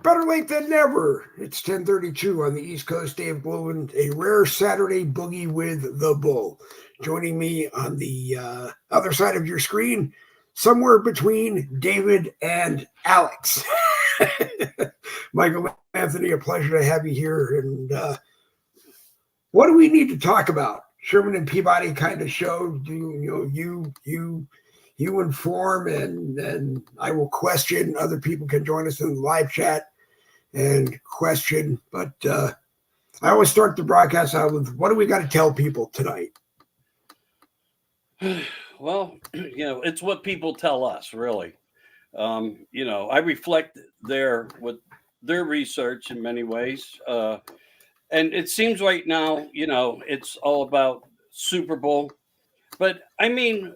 Better late than never. It's 10:32 on the East Coast. Dave Bluen, a rare Saturday boogie with the Bull. Joining me on the other side of your screen, somewhere between David and Alex. Michael Anthony, a pleasure to have you here. And what do we need to talk about? Sherman and Peabody kind of show you inform, and I will question. Other people can join us in the live chat and question. But I always start the broadcast out with, what do we got to tell people tonight? Well, it's what people tell us, really. I reflect with their research in many ways. And it seems right now, it's all about Super Bowl. But I mean,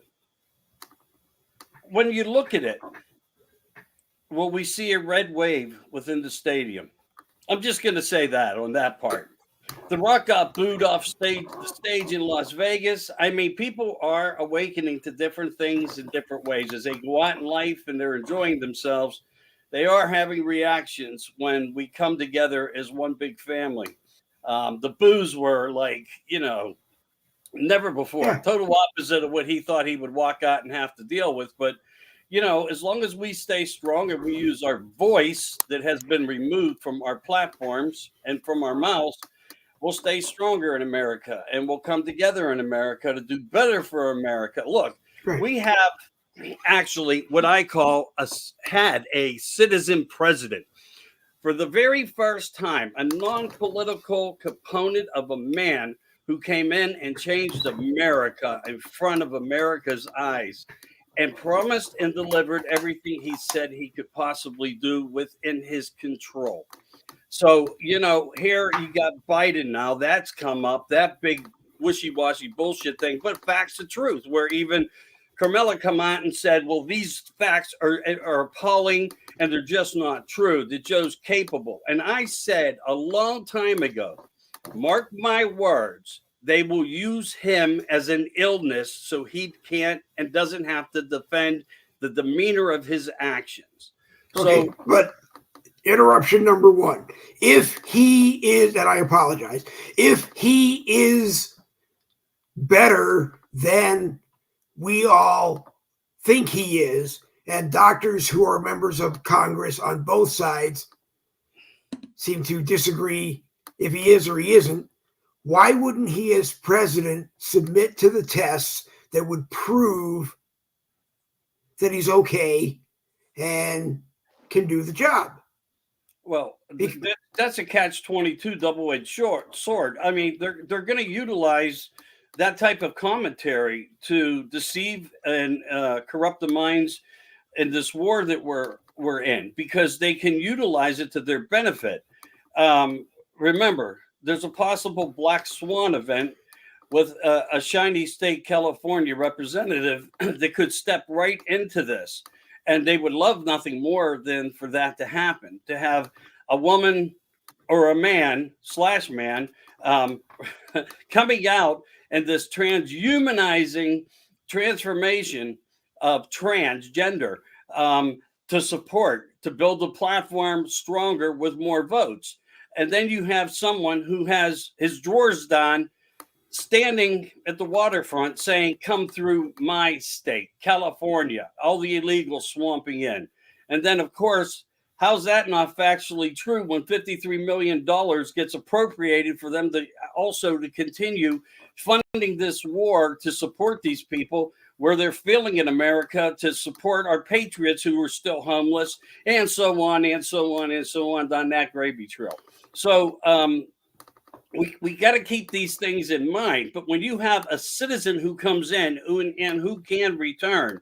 when you look at it, will we see a red wave within the stadium? I'm just going to say that on that part. The Rock got booed off the stage in Las Vegas. I mean, people are awakening to different things in different ways as they go out in life and they're enjoying themselves. They are having reactions when we come together as one big family. The boos were like, never before. Yeah. Total opposite of what he thought he would walk out and have to deal with. But, as long as we stay strong and we use our voice that has been removed from our platforms and from our mouths, we'll stay stronger in America, and we'll come together in America to do better for America. Look, we have actually what I call had a citizen president. For the very first time, a non-political component of a man who came in and changed America in front of America's eyes and promised and delivered everything he said he could possibly do within his control. So, here you got Biden now. That's come up, that big wishy-washy bullshit thing, but facts of truth, where even Carmella come out and said, well, these facts are appalling and they're just not true, that Joe's capable. And I said a long time ago, mark my words, they will use him as an illness so he can't and doesn't have to defend the demeanor of his actions. Okay, but interruption number one. If he is, and I apologize, if he is better than we all think he is, and doctors who are members of Congress on both sides seem to disagree if he is or he isn't, why wouldn't he as president submit to the tests that would prove that he's okay and can do the job? Well, that's a catch-22 double-edged sword. I mean, they're going to utilize that type of commentary to deceive and corrupt the minds in this war that we're in, because they can utilize it to their benefit. Remember, there's a possible black swan event with a shiny state California representative that could step right into this. And they would love nothing more than for that to happen, to have a woman or a man coming out and this transhumanizing transformation of transgender to build the platform stronger with more votes. And then you have someone who has his drawers down, standing at the waterfront saying, come through my state, California, all the illegals swamping in. And then, of course, how's that not factually true when $53 million gets appropriated for them to continue funding this war to support these people, where they're failing in America to support our patriots who are still homeless, and so on, and so on, and so on, down that gravy trail. So we got to keep these things in mind. But when you have a citizen who comes in and who can return,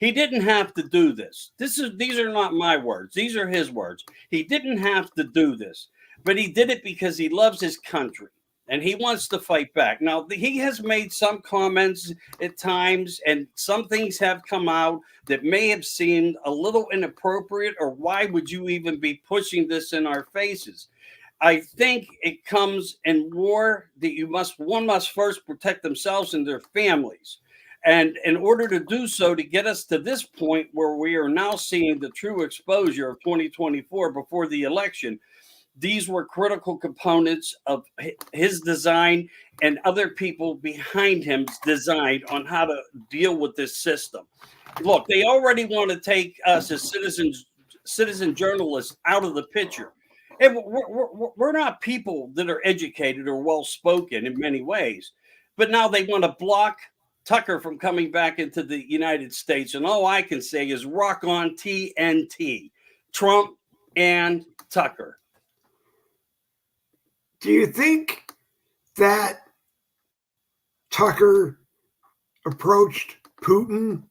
he didn't have to do this. These are not my words. These are his words. He didn't have to do this, but he did it because he loves his country and he wants to fight back. Now, he has made some comments at times, and some things have come out that may have seemed a little inappropriate, or why would you even be pushing this in our faces? I think it comes in war that one must first protect themselves and their families. And in order to do so, to get us to this point where we are now seeing the true exposure of 2024 before the election, these were critical components of his design and other people behind him's design on how to deal with this system. Look, they already want to take us as citizen journalists out of the picture. And we're not people that are educated or well spoken in many ways, but now they want to block Tucker from coming back into the United States. And all I can say is rock on TNT, Trump and Tucker. Do you think that Tucker approached Putin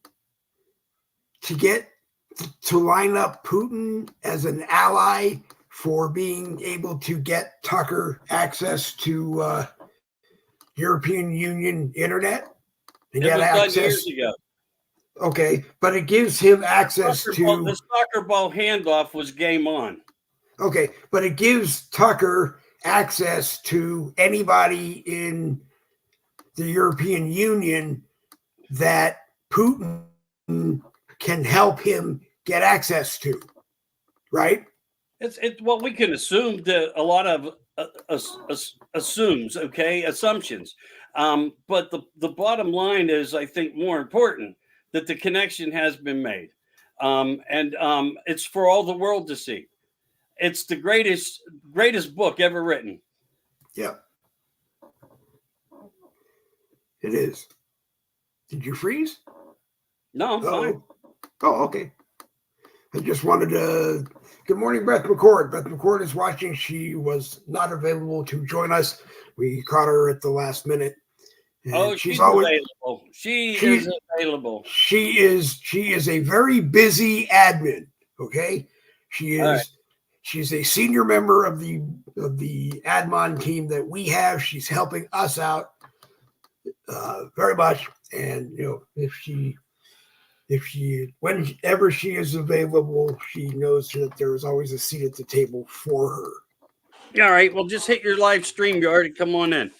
to line up Putin as an ally for being able to get Tucker access to European Union internet? It was done years ago. Okay, but it gives him access The to soccer ball handoff was game on. Okay, but it gives Tucker access to anybody in the European Union that Putin can help him get access to, right? It's well, we can assume that a lot of assumptions. But the bottom line is, I think, more important that the connection has been made, and it's for all the world to see. It's the greatest book ever written. Yeah, it is. Did you freeze? No, I'm fine. Oh, okay. I just wanted to. Good morning, Beth McCord. Beth McCord is watching. She was not available to join us. We caught her at the last minute. And she's always available. She is available. She is a very busy admin. Okay, she is. Right. She's a senior member of the admin team that we have. She's helping us out very much. And whenever she is available, she knows that there is always a seat at the table for her. All right. Well, just hit your live stream yard and come on in.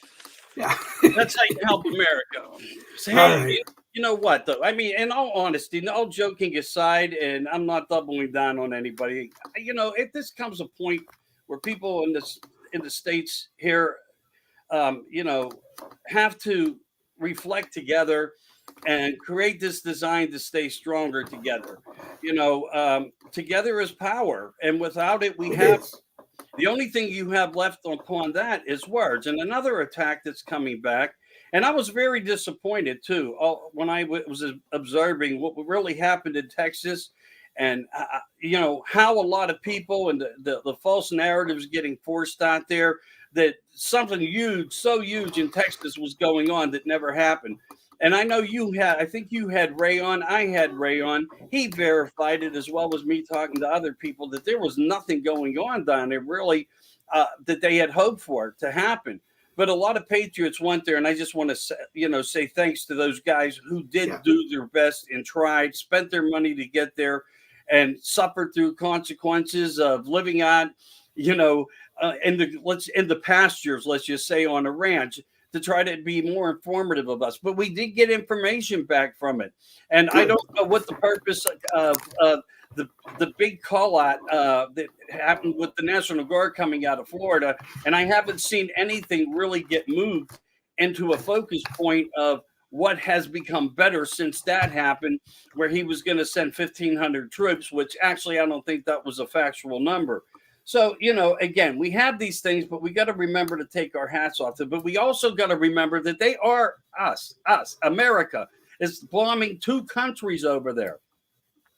Yeah. That's how you help America. So, hey, right. You know what, though? I mean, in all honesty, all joking aside, and I'm not doubling down on anybody, if this comes a point where people in the States here, have to reflect together and create this design to stay stronger together. Together is power. And without it, the only thing you have left upon that is words. And another attack that's coming back. And I was very disappointed, too, when I was observing what really happened in Texas and, how a lot of people and the false narratives getting forced out there that something so huge in Texas was going on that never happened. And I know I think you had Ray on. I had Ray on. He verified it as well as me talking to other people that there was nothing going on down there really that they had hoped for it to happen. But a lot of patriots went there, and I just want to say thanks to those guys who did do their best and tried, spent their money to get there, and suffered through consequences of living out, in the pastures, let's just say, on a ranch, to try to be more informative of us. But we did get information back from it. And I don't know what the purpose of the big call out that happened with the National Guard coming out of Florida. And I haven't seen anything really get moved into a focus point of what has become better since that happened, where he was going to send 1,500 troops, which actually I don't think that was a factual number. So, again, we have these things, but we got to remember to take our hats off to them. But we also got to remember that they are us. America is bombing 2 countries over there.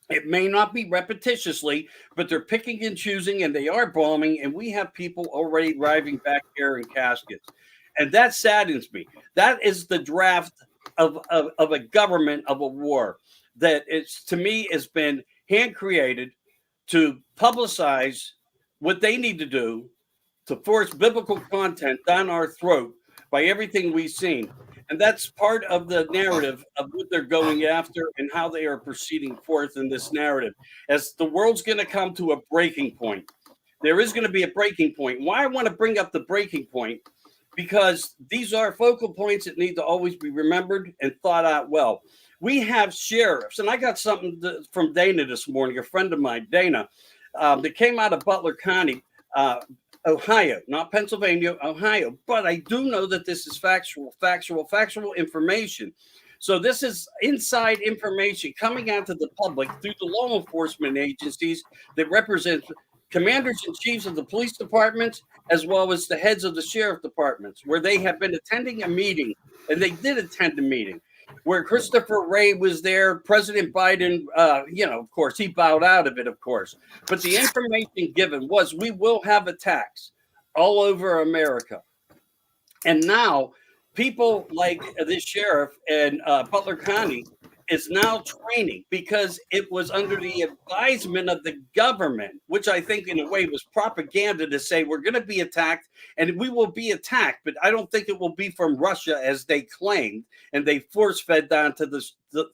It may not be repetitiously, but they're picking and choosing, and they are bombing, and we have people already arriving back here in caskets. And that saddens me. That is the draft of a government of a war that to me has been hand-created to publicize what they need to do to force biblical content down our throat by everything we've seen. And that's part of the narrative of what they're going after and how they are proceeding forth in this narrative. As the world's going to come to a breaking point. There is going to be a breaking point. Why I want to bring up the breaking point because these are focal points that need to always be remembered and thought out well. We have sheriffs, and I got something from Dana this morning, a friend of mine, Dana, that came out of Butler County, Ohio, not Pennsylvania, Ohio. But I do know that this is factual information. So this is inside information coming out to the public through the law enforcement agencies that represent commanders and chiefs of the police departments, as well as the heads of the sheriff departments, where they have been attending a meeting, and they did attend a meeting where Christopher Wray was there. President Biden, of course, he bowed out of it, of course. But the information given was we will have attacks all over America. And now people like this sheriff in Butler County is now training because it was under the advisement of the government, which I think in a way was propaganda to say we're going to be attacked and we will be attacked. But I don't think it will be from Russia as they claimed, and they force fed down to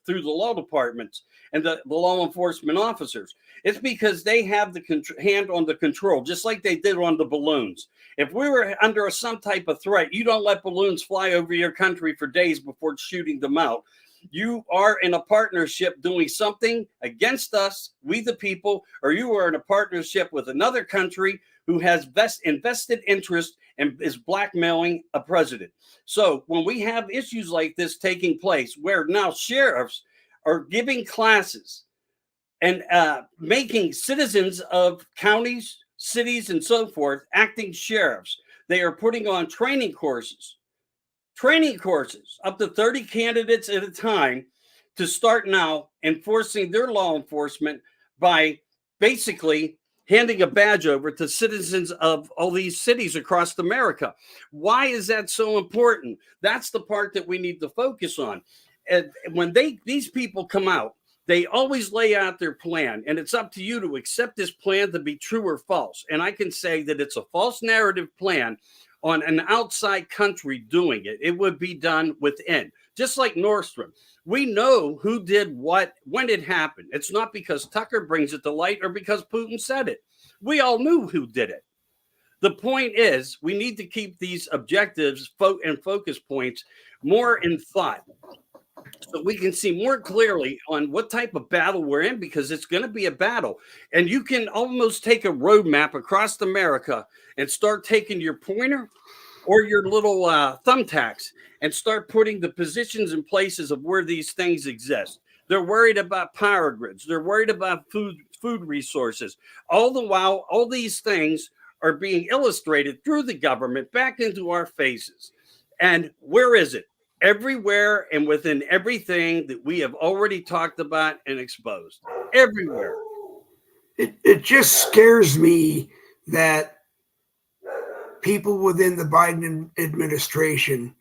through the law departments and the law enforcement officers. It's because they have the hand on the control, just like they did on the balloons. If we were under some type of threat, you don't let balloons fly over your country for days before shooting them out. You are in a partnership doing something against us, we the people, or you are in a partnership with another country who has invested interest and is blackmailing a president. So when we have issues like this taking place, where now sheriffs are giving classes and making citizens of counties, cities, and so forth acting sheriffs, they are putting on training courses up to 30 candidates at a time to start now enforcing their law enforcement by basically handing a badge over to citizens of all these cities across America. Why is that so important? That's the part that we need to focus on. And when these people come out, they always lay out their plan, and it's up to you to accept this plan to be true or false. And I can say that it's a false narrative plan on an outside country doing it. It would be done within, just like Nordstrom. We know who did what when it happened. It's not because Tucker brings it to light or because Putin said it. We all knew who did it. The point is, we need to keep these objectives and focus points more in thought, so we can see more clearly on what type of battle we're in, because it's going to be a battle. And you can almost take a roadmap across America and start taking your pointer or your little thumbtacks and start putting the positions and places of where these things exist. They're worried about power grids. They're worried about food resources. All the while, all these things are being illustrated through the government back into our faces. And where is it? Everywhere and within everything that we have already talked about and exposed. Everywhere. It just scares me that people within the Biden administration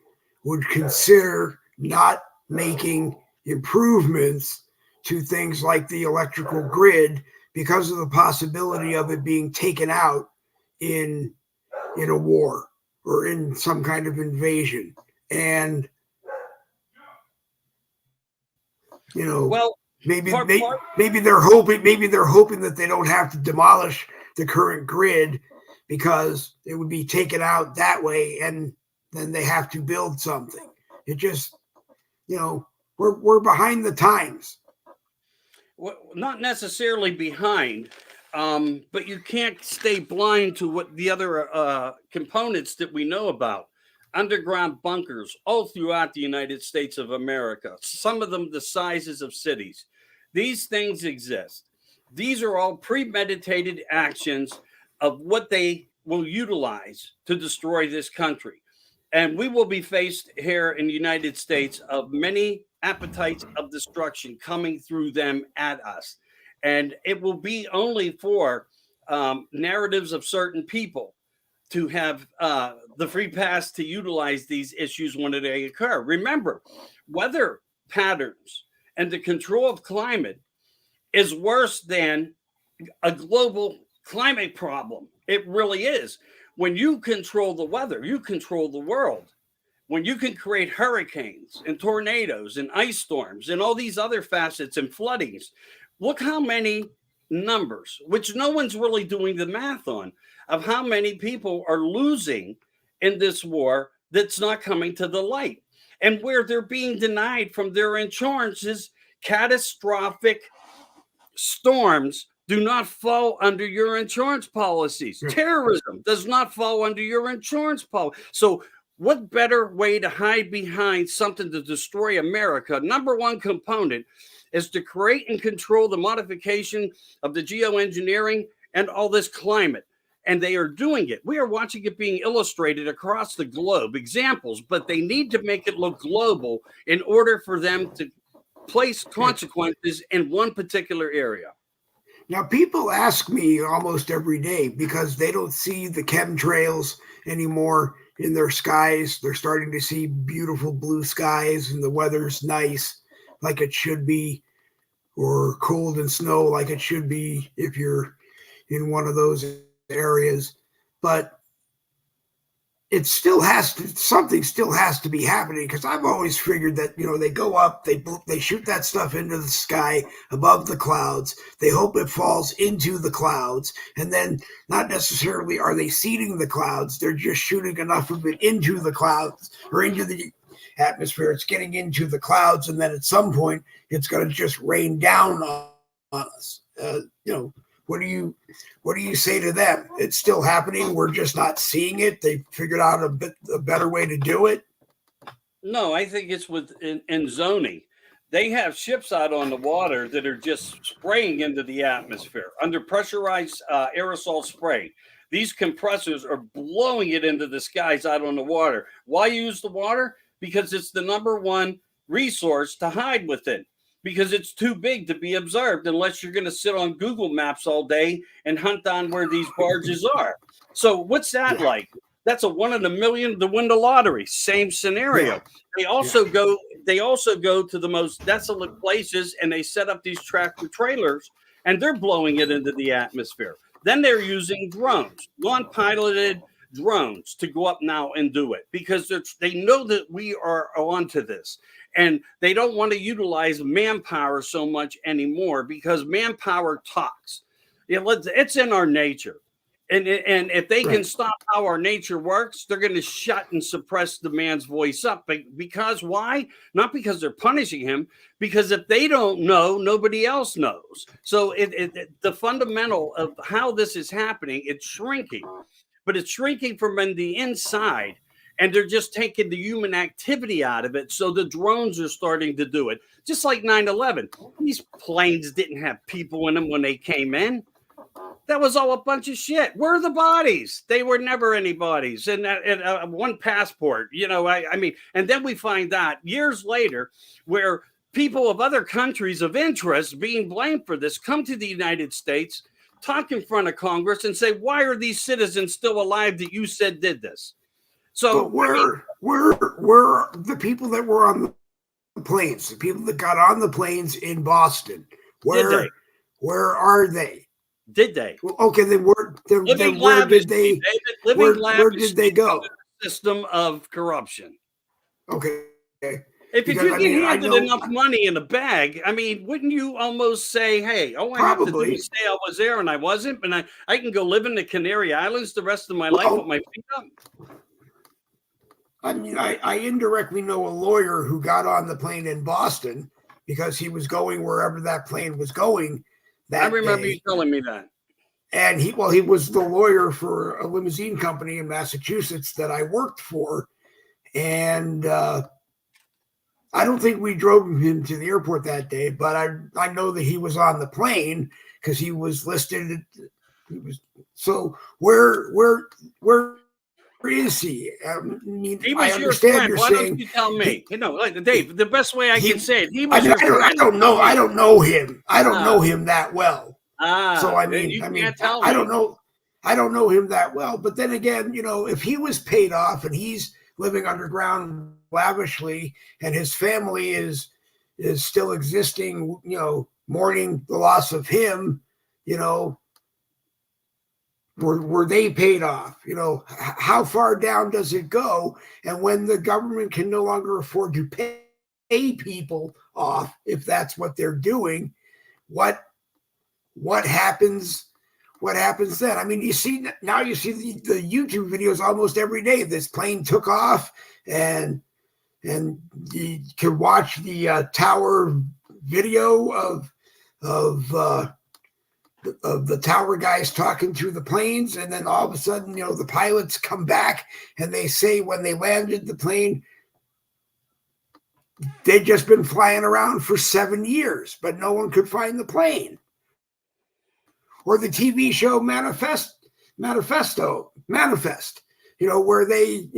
would consider not making improvements to things like the electrical grid because of the possibility of it being taken out in a war or in some kind of invasion. And well, maybe they're hoping that they don't have to demolish the current grid because it would be taken out that way, and then they have to build something. It just, we're behind the times. Well, not necessarily behind, but you can't stay blind to what the other components that we know about. Underground bunkers all throughout the United States of America, some of them the sizes of cities. These things exist. These are all premeditated actions of what they will utilize to destroy this country. And we will be faced here in the United States of many appetites of destruction coming through them at us. And it will be only for narratives of certain people to have the free pass to utilize these issues when they occur. Remember, weather patterns and the control of climate is worse than a global climate problem. It really is. When you control the weather, you control the world. When you can create hurricanes and tornadoes and ice storms and all these other facets and floodings, look how many numbers, which no one's really doing the math on, of how many people are losing in this war that's not coming to the light, and where they're being denied from their insurances. Catastrophic storms do not fall under your insurance policies. Yeah. Terrorism does not fall under your insurance policy. So, what better way to hide behind something to destroy America? Number one component is to create and control the modification of the geoengineering and all this climate. And they are doing it. We are watching it being illustrated across the globe, examples, but they need to make it look global in order for them to place consequences in one particular area. Now, people ask me almost every day because they don't see the chemtrails anymore in their skies. They're starting to see beautiful blue skies and the weather's nice like it should be, or cold and snow like it should be if you're in one of those areas. But it still has to, something still has to be happening, because I've always figured that, they go up, they shoot that stuff into the sky above the clouds. They hope it falls into the clouds, and then not necessarily are they seeding the clouds. They're just shooting enough of it into the clouds or into the atmosphere. It's getting into the clouds, and then at some point it's going to just rain down on us. What do you say to them? It's still happening. We're just not seeing it. They figured out a better way to do it. No, I think it's in zoning. They have ships out on the water that are just spraying into the atmosphere under pressurized aerosol spray. These compressors are blowing it into the skies out on the water. Why use the water? Because it's the number one resource to hide within. Because it's too big to be observed unless you're going to sit on Google Maps all day and hunt down where these barges are. So what's that like? That's a 1 in a million to win the lottery. Same scenario. Yeah. They also go to the most desolate places, and they set up these tractor trailers, and they're blowing it into the atmosphere. Then they're using drones, non-piloted drones, to go up now and do it, because they know that we are onto this. And they don't want to utilize manpower so much anymore, because manpower talks. It's in our nature. And if they can stop how our nature works, they're going to shut and suppress the man's voice up. Because why? Not because they're punishing him, because if they don't know, nobody else knows. So the fundamental of how this is happening, it's shrinking. But it's shrinking from the inside. And they're just taking the human activity out of it. So the drones are starting to do it. Just like 9/11. These planes didn't have people in them when they came in. That was all a bunch of shit. Where are the bodies? They were never any bodies. And one passport, I mean, and then we find out years later where people of other countries of interest being blamed for this come to the United States, talk in front of Congress and say, why are these citizens still alive that you said did this? So where the people that were on the planes, the people that got on the planes in Boston, where are they? Did they? Well, okay, then where did they go? System of corruption. Okay. If you get handed enough money in a bag, I mean, wouldn't you almost say, hey, all I have to do is say I was there and I wasn't, and I can go live in the Canary Islands the rest of my life with my feet up? I mean, I indirectly know a lawyer who got on the plane in Boston because he was going wherever that plane was going. I remember you telling me that. And he was the lawyer for a limousine company in Massachusetts that I worked for. And I don't think we drove him to the airport that day, but I know that he was on the plane because he was listed. So where is he? I mean, he was your friend. Why don't you tell me? Dave, the best way I can say it, he was your friend. I don't know him. I don't know him that well. So I don't know him that well. But then again, if he was paid off and he's living underground lavishly and his family is still existing, mourning the loss of him, were they paid off? How far down does it go? And when the government can no longer afford to pay people off, if that's what they're doing, what happens what happens then? I mean, you see now, you see the YouTube videos almost every day. This plane took off, and you can watch the tower video of the tower guys talking to the planes, and then all of a sudden, the pilots come back and they say when they landed the plane, they'd just been flying around for 7 years, but no one could find the plane. Or the TV show Manifest, where they,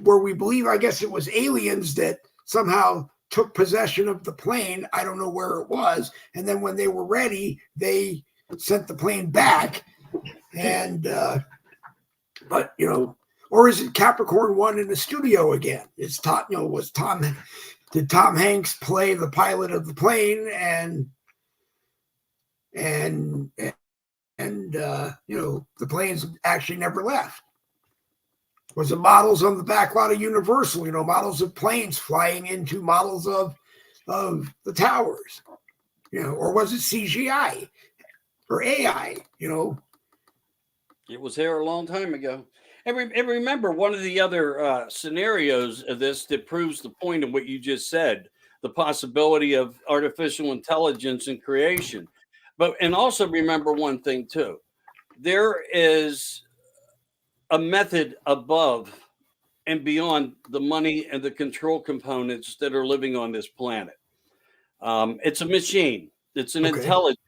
where we believe, I guess it was aliens that somehow took possession of the plane. I don't know where it was. And then when they were ready, they sent the plane back. And, but, or is it Capricorn 1 in the studio again? It's did Tom Hanks play the pilot of the plane and the planes actually never left? Was it models on the back lot of Universal, models of planes flying into models of the towers, or was it CGI or AI, It was there a long time ago. And remember, one of the other scenarios of this that proves the point of what you just said, the possibility of artificial intelligence and creation. And also remember one thing too, there is a method above and beyond the money and the control components that are living on this planet. It's a machine, it's an intelligence,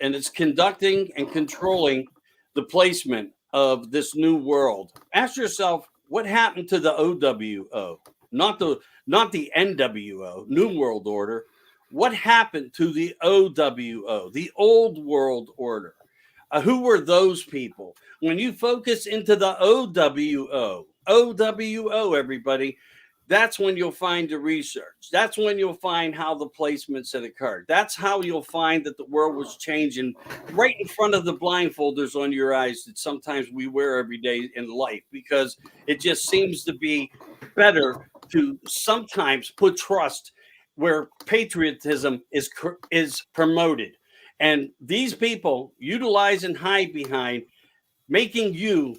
and it's conducting and controlling the placement of this new world. Ask yourself, what happened to the OWO? Not the NWO, New World Order. What happened to the OWO, the Old World Order? Who were those people? When you focus into the OWO, everybody, that's when you'll find the research. That's when you'll find how the placements had occurred. That's how you'll find that the world was changing right in front of the blindfolders on your eyes that sometimes we wear every day in life, because it just seems to be better to sometimes put trust where patriotism is promoted. And these people utilize and hide behind making you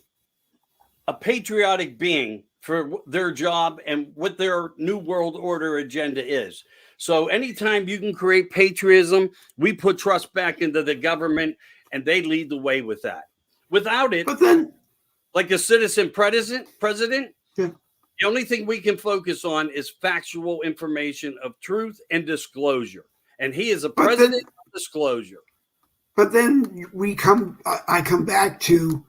a patriotic being for their job and what their New World Order agenda is. So anytime you can create patriotism, we put trust back into the government, and they lead the way with that. Without it, but then, like a citizen president, yeah. The only thing we can focus on is factual information of truth and disclosure. And he is a president of disclosure. But then I come back to,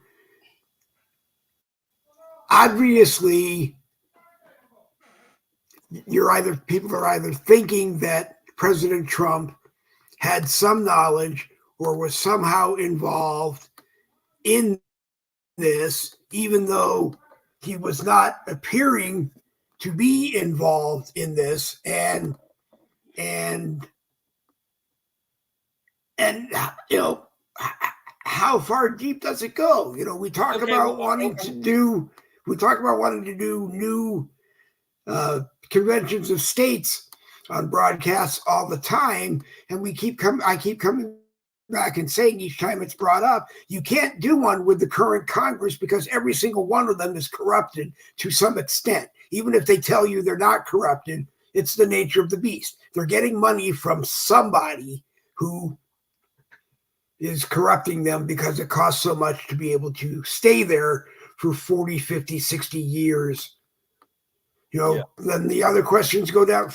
obviously, people are either thinking that President Trump had some knowledge or was somehow involved in this, even though he was not appearing to be involved in this, and how far deep does it go? We talk about wanting to do new conventions of states on broadcasts all the time, and I keep coming back and saying each time it's brought up, you can't do one with the current Congress because every single one of them is corrupted to some extent. Even if they tell you they're not corrupted, it's the nature of the beast. They're getting money from somebody who is corrupting them because it costs so much to be able to stay there for 40, 50, 60 years. Then the other questions go to,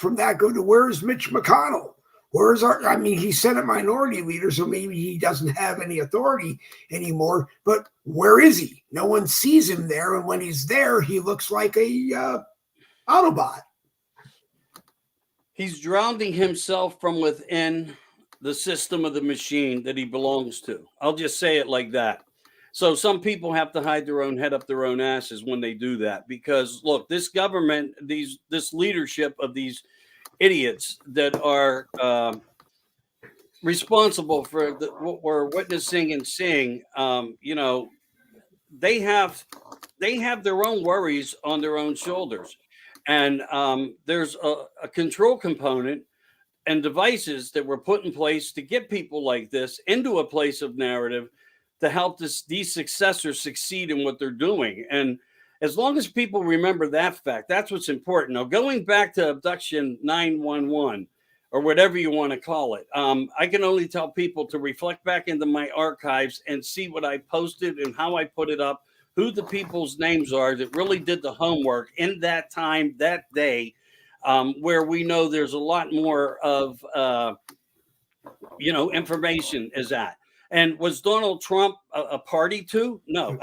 where's Mitch McConnell? He's Senate Minority Leader, so maybe he doesn't have any authority anymore, but where is he? No one sees him there, and when he's there, he looks like a Autobot. He's drowning himself from within the system of the machine that he belongs to. I'll just say it like that. So some people have to hide their own head up their own asses when they do that, because look, this government, this leadership of these idiots that are responsible for what we're witnessing and seeing, they have their own worries on their own shoulders, and there's a control component and devices that were put in place to get people like this into a place of narrative to help these successors succeed in what they're doing. And as long as people remember that fact, that's what's important. Now, going back to abduction 911 or whatever you want to call it, I can only tell people to reflect back into my archives and see what I posted and how I put it up, who the people's names are that really did the homework in that time, that day, where we know there's a lot more of, information is at. And was Donald Trump a party to? No,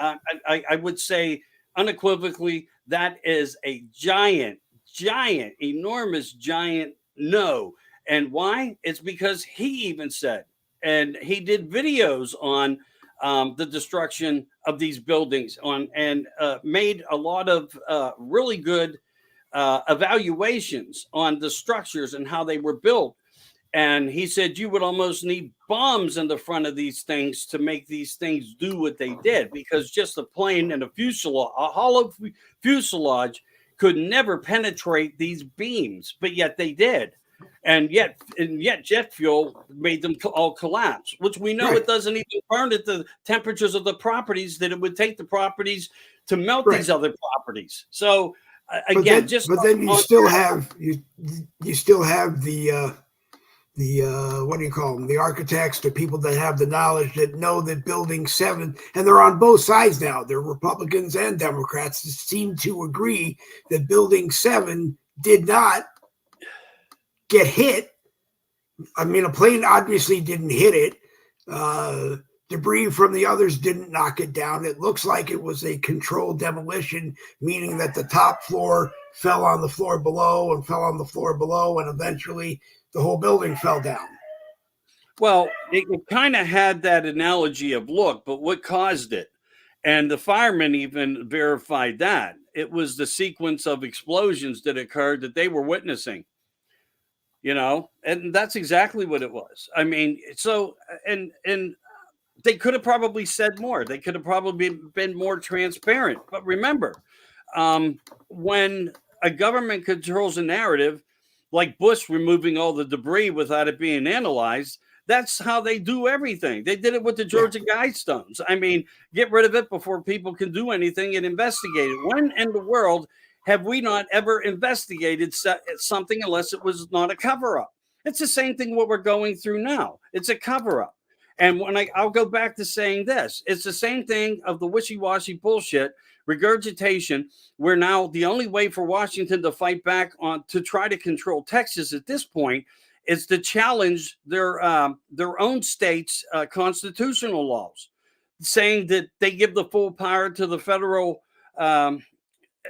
I would say unequivocally that is a giant, enormous, giant no. And why? It's because he even said, and he did videos on the destruction of these buildings and made a lot of really good evaluations on the structures and how they were built. And he said you would almost need bombs in the front of these things to make these things do what they did, because just a plane and a hollow fuselage could never penetrate these beams, but yet they did. And yet jet fuel made them all collapse, which we know it doesn't even burn at the temperatures of the properties that it would take the properties to melt these other properties. So again, but then you still have the what do you call them? The architects, the people that have the knowledge that know that Building 7, and they're on both sides now. They're Republicans and Democrats that seem to agree that Building 7 did not get hit. I mean, a plane obviously didn't hit it. Debris from the others didn't knock it down. It looks like it was a controlled demolition, meaning that the top floor fell on the floor below and fell on the floor below, and eventually the whole building fell down. Well, it kind of had that analogy of look, but what caused it? And the firemen even verified that. It was the sequence of explosions that occurred that they were witnessing. And that's exactly what it was. I mean, so and they could have probably said more. They could have probably been more transparent. But remember, when a government controls a narrative, like Bush removing all the debris without it being analyzed, that's how they do everything. They did it with the Georgia Guidestones. I mean, get rid of it before people can do anything and investigate it. When in the world have we not ever investigated something unless it was not a cover-up? It's the same thing what we're going through now. It's a cover-up. And when I'll go back to saying this, it's the same thing of the wishy-washy bullshit regurgitation, where now the only way for Washington to fight back on to try to control Texas at this point is to challenge their own state's constitutional laws, saying that they give the full power to the federal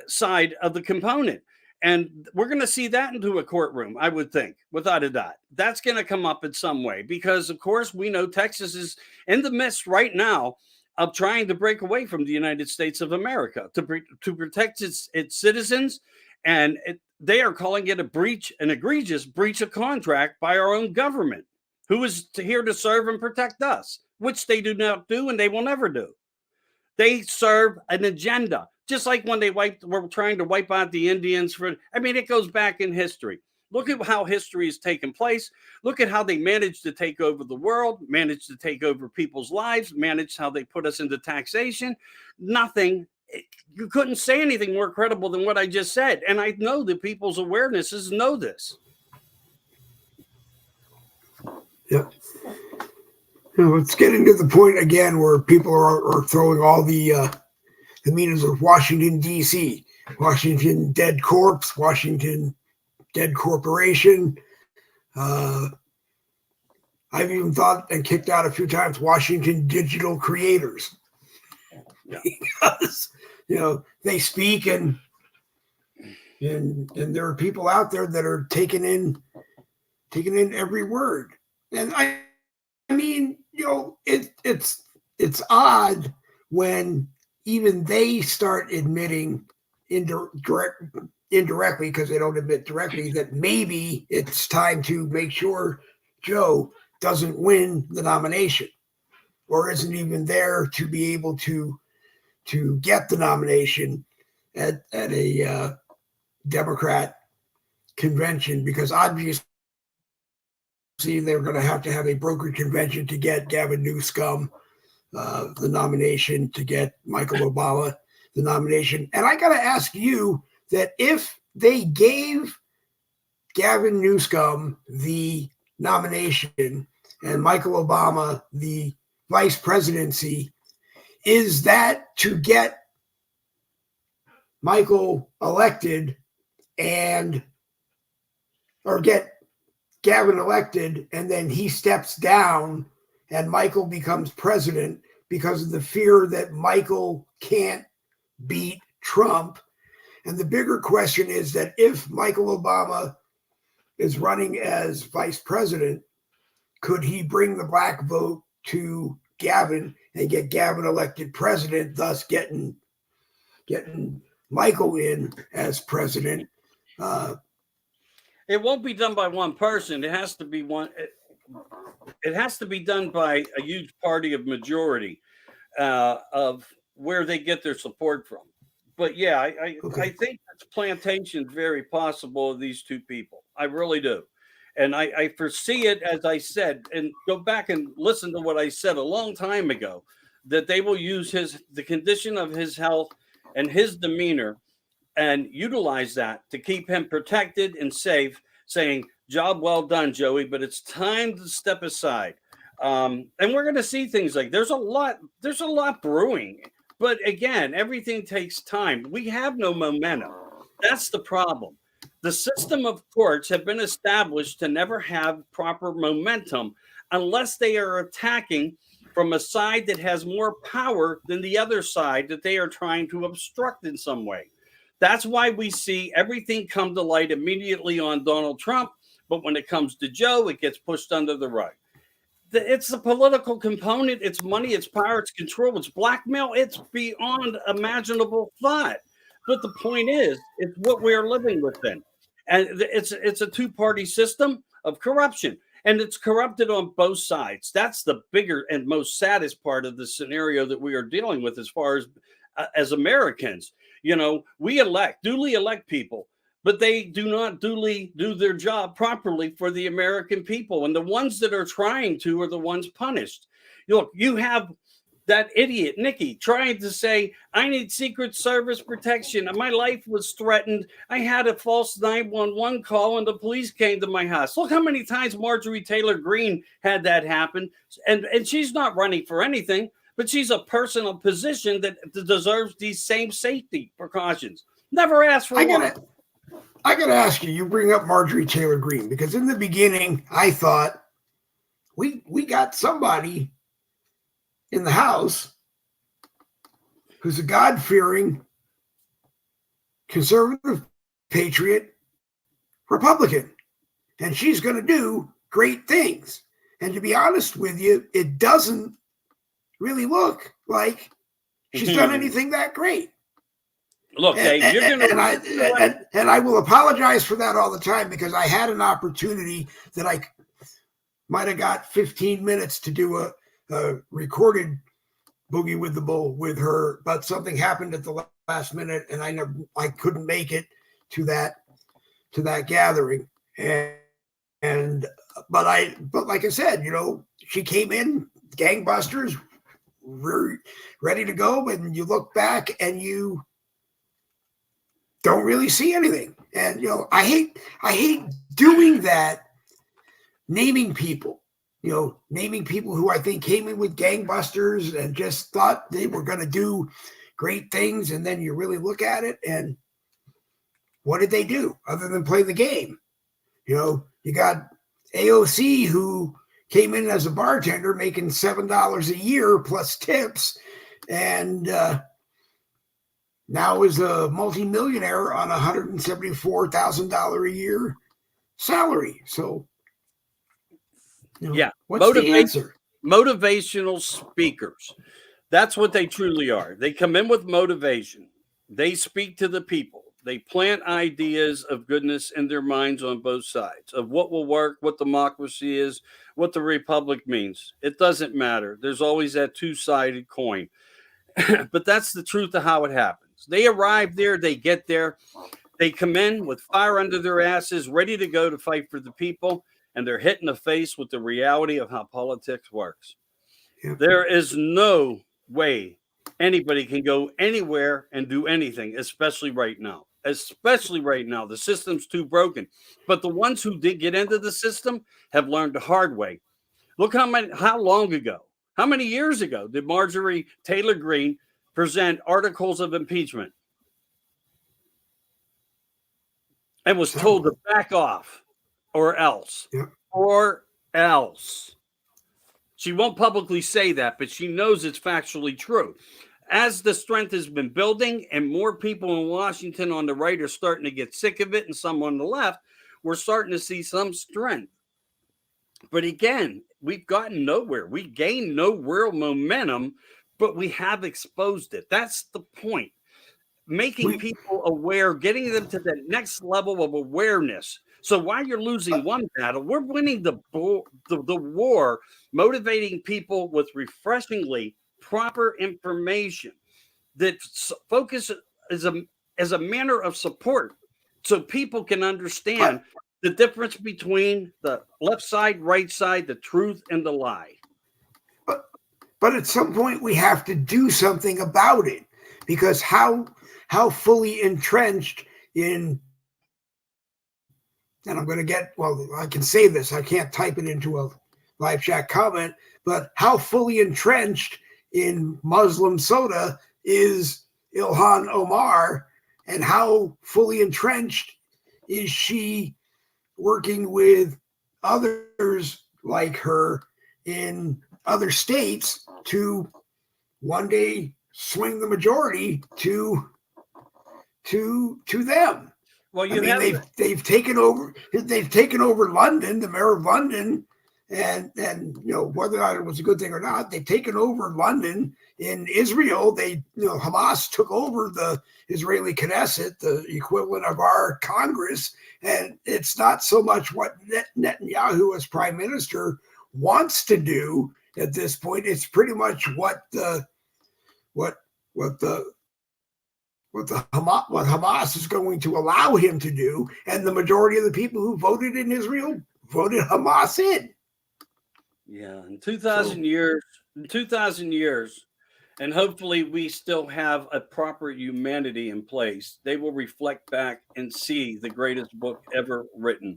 side of the component. And we're going to see that into a courtroom, I would think, without a doubt. That's going to come up in some way because, of course, we know Texas is in the midst right now of trying to break away from the United States of America to protect its citizens. And they are calling it an egregious breach of contract by our own government, who is here to serve and protect us, which they do not do and they will never do. They serve an agenda, just like when were trying to wipe out the Indians. It goes back in history. Look at how history has taken place. Look at how they managed to take over the world, managed to take over people's lives, managed how they put us into taxation. Nothing. You couldn't say anything more credible than what I just said. And I know that people's awarenesses know this. Yep. It's getting to the point again where people are throwing all the meanings of Washington, D.C., Washington dead corpse, Washington dead corporation. I've even thought and kicked out a few times Washington digital creators. Yeah. Because, they speak and there are people out there that are taking in every word. And I mean, it's odd when even they start admitting indirectly, because they don't admit directly, that maybe it's time to make sure Joe doesn't win the nomination or isn't even there to be able to get the nomination at a Democrat convention, because obviously they're going to have a brokered convention to get Gavin Newsom the nomination to get Michael Obama the nomination. And I got to ask you that if they gave Gavin Newsom the nomination and Michael Obama the vice presidency, is that to get Michael elected or get Gavin elected, and then he steps down and Michael becomes president because of the fear that Michael can't beat Trump? And the bigger question is that if Michael Obama is running as vice president, could he bring the black vote to Gavin and get Gavin elected president, thus getting Michael in as president? It won't be done by one person. It has to be one. It has to be done by a huge party of majority of where they get their support from. But yeah, I think it's plantation very possible of these two people. I really do. And I foresee it, as I said, and go back and listen to what I said a long time ago, that they will use the condition of his health and his demeanor and utilize that to keep him protected and safe, saying, job well done, Joey, but it's time to step aside. And we're going to see things like there's a lot brewing. But again, everything takes time. We have no momentum. That's the problem. The system of courts have been established to never have proper momentum unless they are attacking from a side that has more power than the other side that they are trying to obstruct in some way. That's why we see everything come to light immediately on Donald Trump. But when it comes to Joe, it gets pushed under the rug. It's the political component. It's money, it's power, it's control, it's blackmail. It's beyond imaginable thought. But the point is, it's what we are living within. And it's a two-party system of corruption. And it's corrupted on both sides. That's the bigger and most saddest part of the scenario that we are dealing with as far as Americans. You know, we duly elect people, but they do not duly do their job properly for the American people. And the ones that are trying to are the ones punished. Look, you have that idiot, Nikki, trying to say, I need Secret Service protection. My life was threatened. I had a false 911 call and the police came to my house. Look how many times Marjorie Taylor Greene had that happen. And she's not running for anything, but she's a personal position that deserves these same safety precautions. Never asked for one. I got to ask you, you bring up Marjorie Taylor Greene, because in the beginning, I thought we got somebody in the House who's a God-fearing, conservative, patriot, Republican, and she's going to do great things. And to be honest with you, it doesn't really look like she's done anything that great. Look, Dave, and I will apologize for that all the time, because I had an opportunity that I might have got 15 minutes to do a recorded Boogie with the Bull with her, but something happened at the last minute, and I couldn't make it to that gathering. But like I said, you know, she came in gangbusters, ready to go, and you look back and you don't really see anything. And you know, I hate doing that, naming people who I think came in with gangbusters and just thought they were going to do great things, and then you really look at it, and what did they do other than play the game? You know, you got AOC, who came in as a bartender making $7 a year plus tips, and now is a multimillionaire on $174,000 a year salary. So, you know, yeah, what's the answer? Motivational speakers. That's what they truly are. They come in with motivation. They speak to the people. They plant ideas of goodness in their minds on both sides of what will work, what democracy is, what the republic means. It doesn't matter. There's always that two-sided coin. But that's the truth of how it happens. They arrive there, they get there, they come in with fire under their asses, ready to go to fight for the people, and they're hit in the face with the reality of how politics works. There is no way anybody can go anywhere and do anything, especially right now. Especially right now. The system's too broken. But the ones who did get into the system have learned the hard way. Look how long ago, how many years ago did Marjorie Taylor Greene present articles of impeachment and was told to back off or else? Yeah. Or else. She won't publicly say that, but she knows it's factually true. As the strength has been building and more people in Washington on the right are starting to get sick of it and some on the left, we're starting to see some strength. But again, we've gotten nowhere. We gained no real momentum, but we have exposed it. That's the point. Making people aware, getting them to the next level of awareness. So while you're losing one battle, we're winning the war, motivating people with refreshingly proper information that focus as a manner of support, so people can understand the difference between the left side, right side, the truth, and the lie. But at some point, we have to do something about it, because how fully entrenched in, and I'm going to get, well, I can say this, I can't type it into a live chat comment, but how fully entrenched in Muslim soda is Ilhan Omar, and how fully entrenched is she working with others like her in other states to one day swing the majority to them. Well, they've taken over London, the mayor of London, and whether or not it was a good thing or not, they've taken over London. In Israel, Hamas took over the Israeli Knesset, the equivalent of our Congress, and it's not so much what Netanyahu as prime minister wants to do at this point. It's pretty much what Hamas is going to allow him to do, and the majority of the people who voted in Israel voted Hamas in. Yeah, in 2,000 years, and hopefully we still have a proper humanity in place, they will reflect back and see the greatest book ever written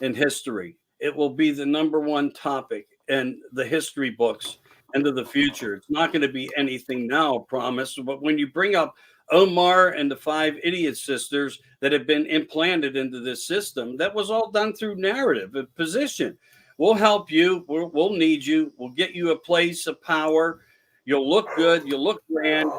in history. It will be the number one topic in the history books into the future. It's not going to be anything now, I promise. But when you bring up Omar and the 5 idiot sisters that have been implanted into this system, that was all done through narrative and position. We'll help you. We'll need you. We'll get you a place of power. You'll look good. You'll look grand.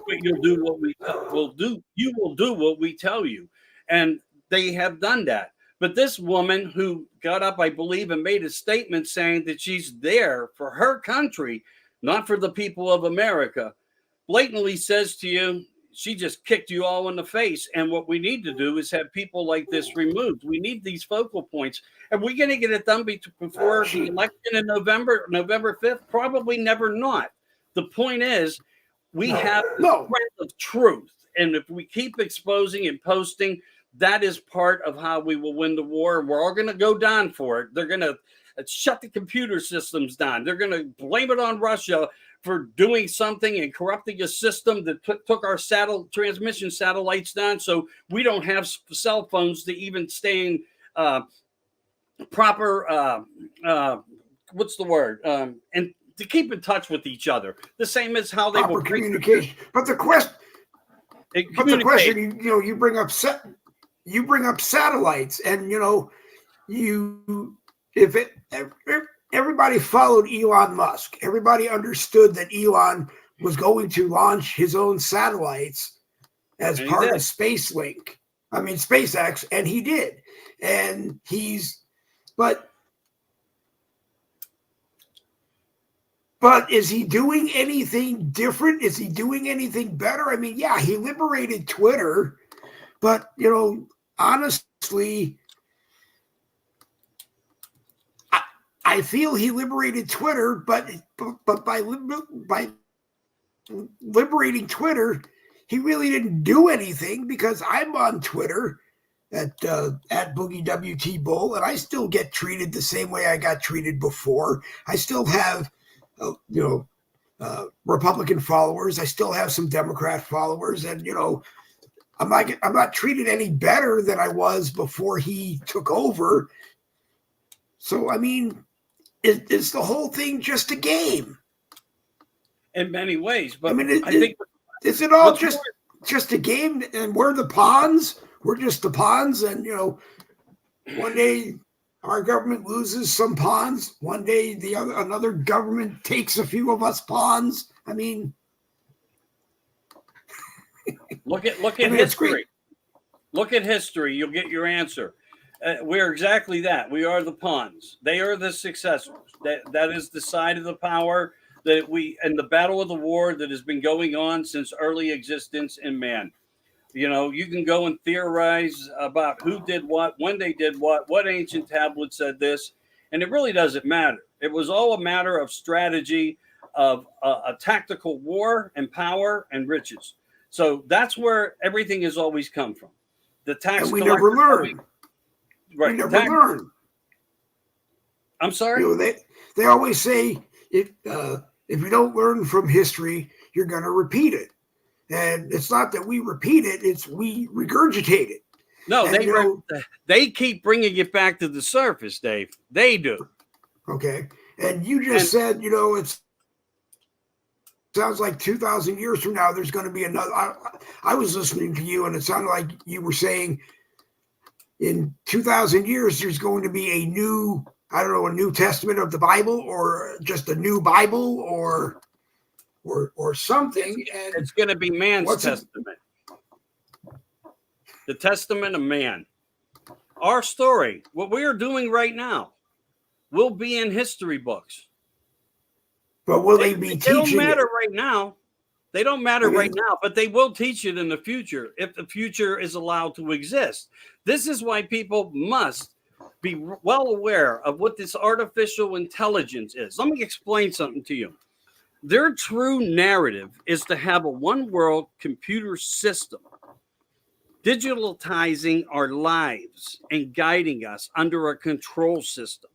But you'll do what we will do. You will do what we tell you. And they have done that. But this woman who got up, I believe, and made a statement saying that she's there for her country, not for the people of America, blatantly says to you, she just kicked you all in the face. And what we need to do is have people like this removed. We need these focal points. Are we going to get it done before the election in November 5th? Probably never not. The point is, we have the threat of truth. And if we keep exposing and posting, that is part of how we will win the war. And we're all going to go down for it. They're going to shut the computer systems down. They're going to blame it on Russia for doing something and corrupting a system that took our transmission satellites down, so we don't have cell phones to even stay in proper, what's the word? And to keep in touch with each other. The same as how they proper will communication. But the question, you bring up satellites, and everybody followed Elon Musk. Everybody understood that Elon was going to launch his own satellites as part of SpaceX, and he did. And but is he doing anything different? Is he doing anything better? I mean, yeah, he liberated Twitter, but honestly, I feel he liberated Twitter, but by liberating Twitter, he really didn't do anything, because I'm on Twitter at Boogie WT Bull, and I still get treated the same way I got treated before. I still have Republican followers. I still have some Democrat followers, and I'm not treated any better than I was before he took over. So I mean, is the whole thing just a game? In many ways, but I mean, I think is it all just a game? And we're the pawns. We're just the pawns, and one day our government loses some pawns. One day another government takes a few of us pawns. I mean, look at history. Look at history. You'll get your answer. We're exactly that. We are the pawns. They are the successors. That is the side of the power that and the battle of the war that has been going on since early existence in man. You can go and theorize about who did what, when they did what ancient tablet said this, and it really doesn't matter. It was all a matter of strategy, of a tactical war and power and riches. So that's where everything has always come from. The tax. And we never learn. Right. We never learn. I'm sorry? They always say if you don't learn from history, you're going to repeat it. And it's not that we repeat it, it's we regurgitate it. No, and, they keep bringing it back to the surface, Dave. They do. Okay. And you just said, it sounds like 2,000 years from now, there's going to be another. I was listening to you, and it sounded like you were saying in 2,000 years, there's going to be a new, a New Testament of the Bible, or just a new Bible, or something. And it's going to be man's testament. The testament of man. Our story, what we are doing right now, will be in history books. But will they be teaching it? They don't matter right now. They don't matter right now, but they will teach it in the future if the future is allowed to exist. This is why people must be well aware of what this artificial intelligence is. Let me explain something to you. Their true narrative is to have a one world computer system, digitalizing our lives and guiding us under a control system.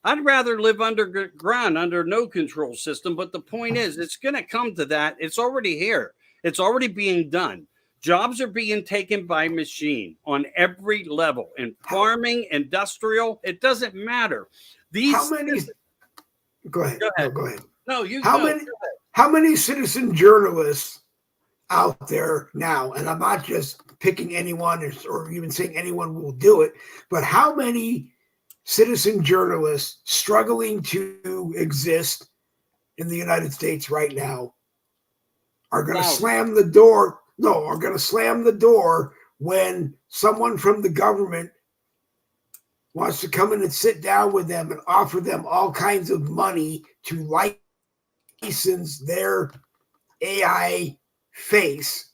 I'd rather live underground under no control system, but the point is, it's going to come to that. It's already here. It's already being done. Jobs are being taken by machine on every level, in farming, industrial. It doesn't matter. How many? Go ahead. Go ahead. No, you. How many citizen journalists out there now? And I'm not just picking anyone or even saying anyone will do it, but how many citizen journalists struggling to exist in the United States right now are going to slam the door? No, are going to slam the door when someone from the government wants to come in and sit down with them and offer them all kinds of money to license their AI face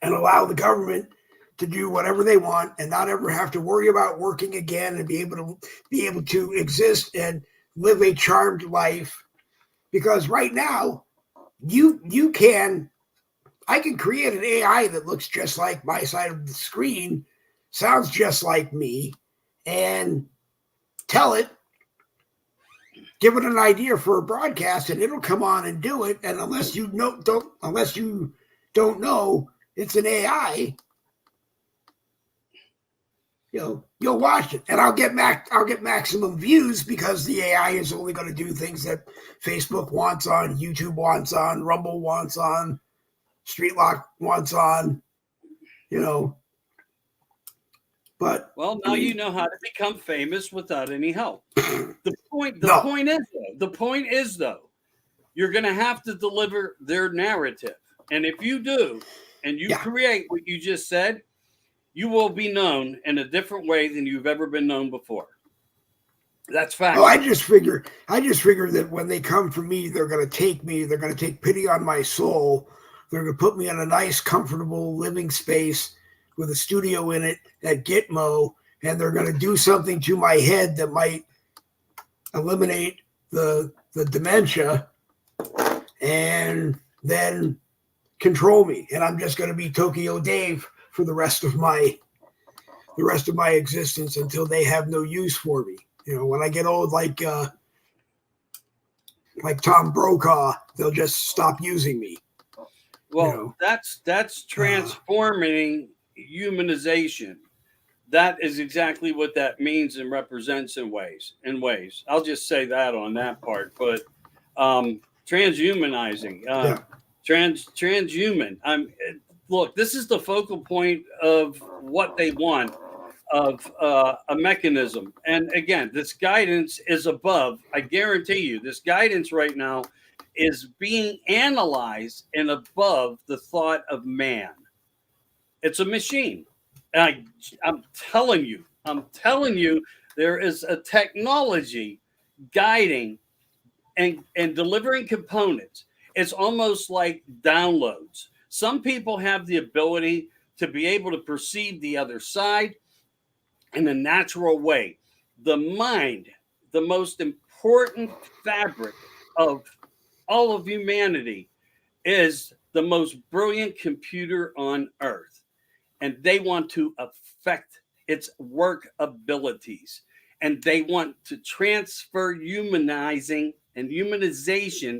and allow the government to do whatever they want and not ever have to worry about working again and be able to exist and live a charmed life. Because right now, I can create an AI that looks just like my side of the screen, sounds just like me, and tell it, give it an idea for a broadcast, and it'll come on and do it. And unless you don't know it's an AI, you'll watch it, and I'll get maximum views because the AI is only going to do things that Facebook wants on, YouTube wants on, Rumble wants on, Streetlock wants on, But now you know how to become famous without any help. The point is though, you're going to have to deliver their narrative, and if you do, and you create what you just said, you will be known in a different way than you've ever been known before. That's fact. Oh, I just figure that when they come for me, they're going to take me. They're going to take pity on my soul. They're going to put me in a nice, comfortable living space with a studio in it at Gitmo, and they're going to do something to my head that might eliminate the dementia, and then control me. And I'm just going to be Tokyo Dave for the rest of my existence until they have no use for me. When I get old, like like Tom Brokaw, they'll just stop using me. Well, that's transforming humanization. That is exactly what that means and represents in ways. I'll just say that on that part. But transhumanizing, transhuman. Look, this is the focal point of what they want, of a mechanism. And again, this guidance is above. I guarantee you, this guidance right now is being analyzed and above the thought of man. It's a machine. And I'm telling you, there is a technology guiding and delivering components. It's almost like downloads. Some people have the ability to be able to perceive the other side in a natural way. The mind, the most important fabric of all of humanity, is the most brilliant computer on earth. And they want to affect its work abilities. And they want to transfer humanization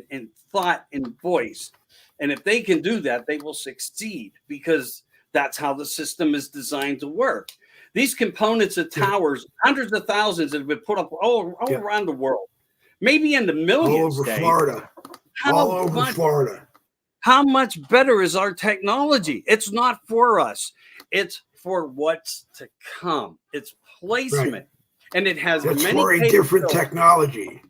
in thought and voice. And if they can do that, they will succeed, because that's how the system is designed to work. These components of towers, hundreds of thousands that have been put up all around the world, maybe in the millions. All over Florida. Florida. How much better is our technology? It's not for us. It's for what's to come. It's placement. Right. And it has many different technology.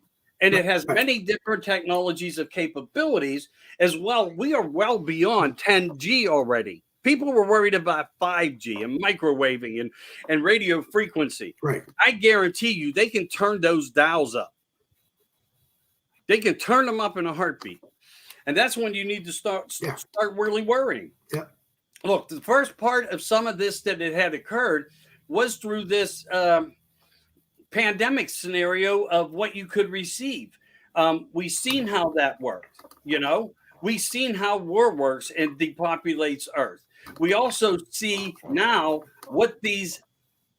And it has many different technologies of capabilities as well. We are well beyond 10G already. People were worried about 5G and microwaving and radio frequency. Right. I guarantee you they can turn those dials up. They can turn them up in a heartbeat. And that's when you need to start really worrying. Yeah. Look, the first part of some of this that it had occurred was through this pandemic scenario of what you could receive. We've seen how that worked. We've seen how war works and depopulates Earth. We also see now what these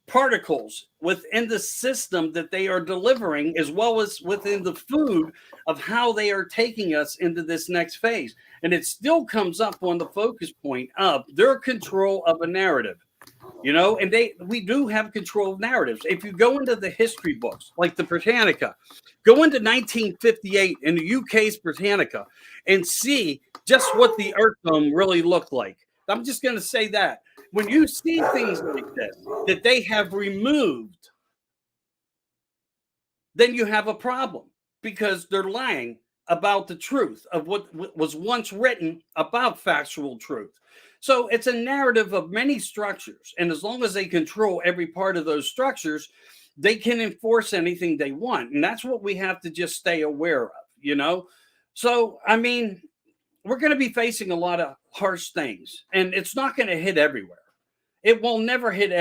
particles within the system that they are delivering, as well as within the food, of how they are taking us into this next phase. And it still comes up on the focus point of their control of a narrative. And we do have control of narratives. If you go into the history books, like the Britannica, go into 1958 in the UK's Britannica and see just what the Earth Dome really looked like. I'm just going to say that. When you see things like this, that they have removed, then you have a problem, because they're lying about the truth of what was once written about factual truth. So it's a narrative of many structures. And as long as they control every part of those structures, they can enforce anything they want. And that's what we have to just stay aware of, So, we're going to be facing a lot of harsh things, and it's not going to hit everywhere. It will never hit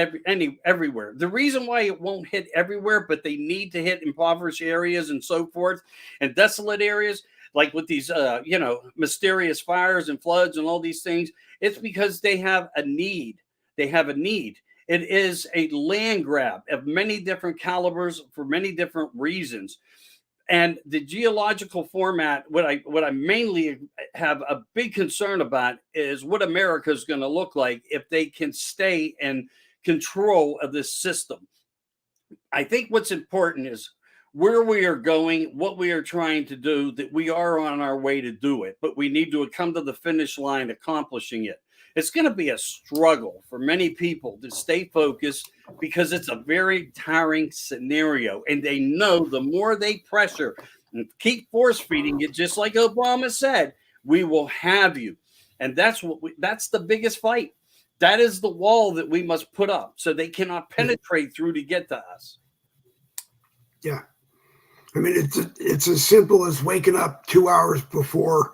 everywhere. The reason why it won't hit everywhere, but they need to hit impoverished areas and so forth, and desolate areas, like with these, mysterious fires and floods and all these things, it's because they have a need. They have a need. It is a land grab of many different calibers for many different reasons. And the geological format, what I mainly have a big concern about is what America is going to look like if they can stay in control of this system. I think what's important is where we are going, what we are trying to do, that we are on our way to do it, but we need to come to the finish line accomplishing it. It's going to be a struggle for many people to stay focused, because it's a very tiring scenario. And they know the more they pressure and keep force feeding it, just like Obama said, we will have you. And that's the biggest fight. That is the wall that we must put up, so they cannot penetrate through to get to us. Yeah. It's as simple as waking up 2 hours before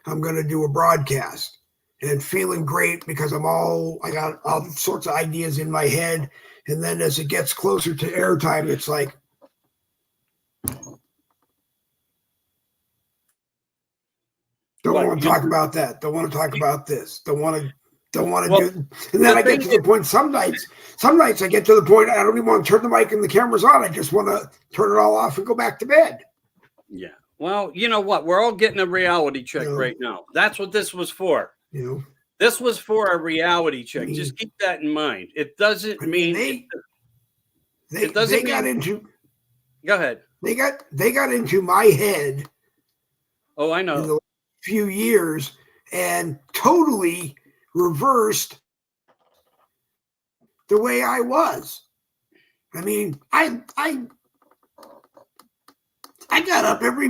I'm going to do a broadcast and feeling great because I got all sorts of ideas in my head. And then as it gets closer to airtime, it's like, don't want to talk about that. Don't want to talk about this. Don't want to do. And then I get to the point. Some nights I get to the point I don't even want to turn the mic and the cameras on. I just want to turn it all off and go back to bed. Yeah. Well, you know what? We're all getting a reality check You know, right now. That's what this was for. you know. This was for a reality check. I mean, Just keep that in mind. It doesn't mean it they doesn't got mean. into Go ahead. they got into my head Oh, I in know. the few years and totally reversed the way I was. I mean, I got up every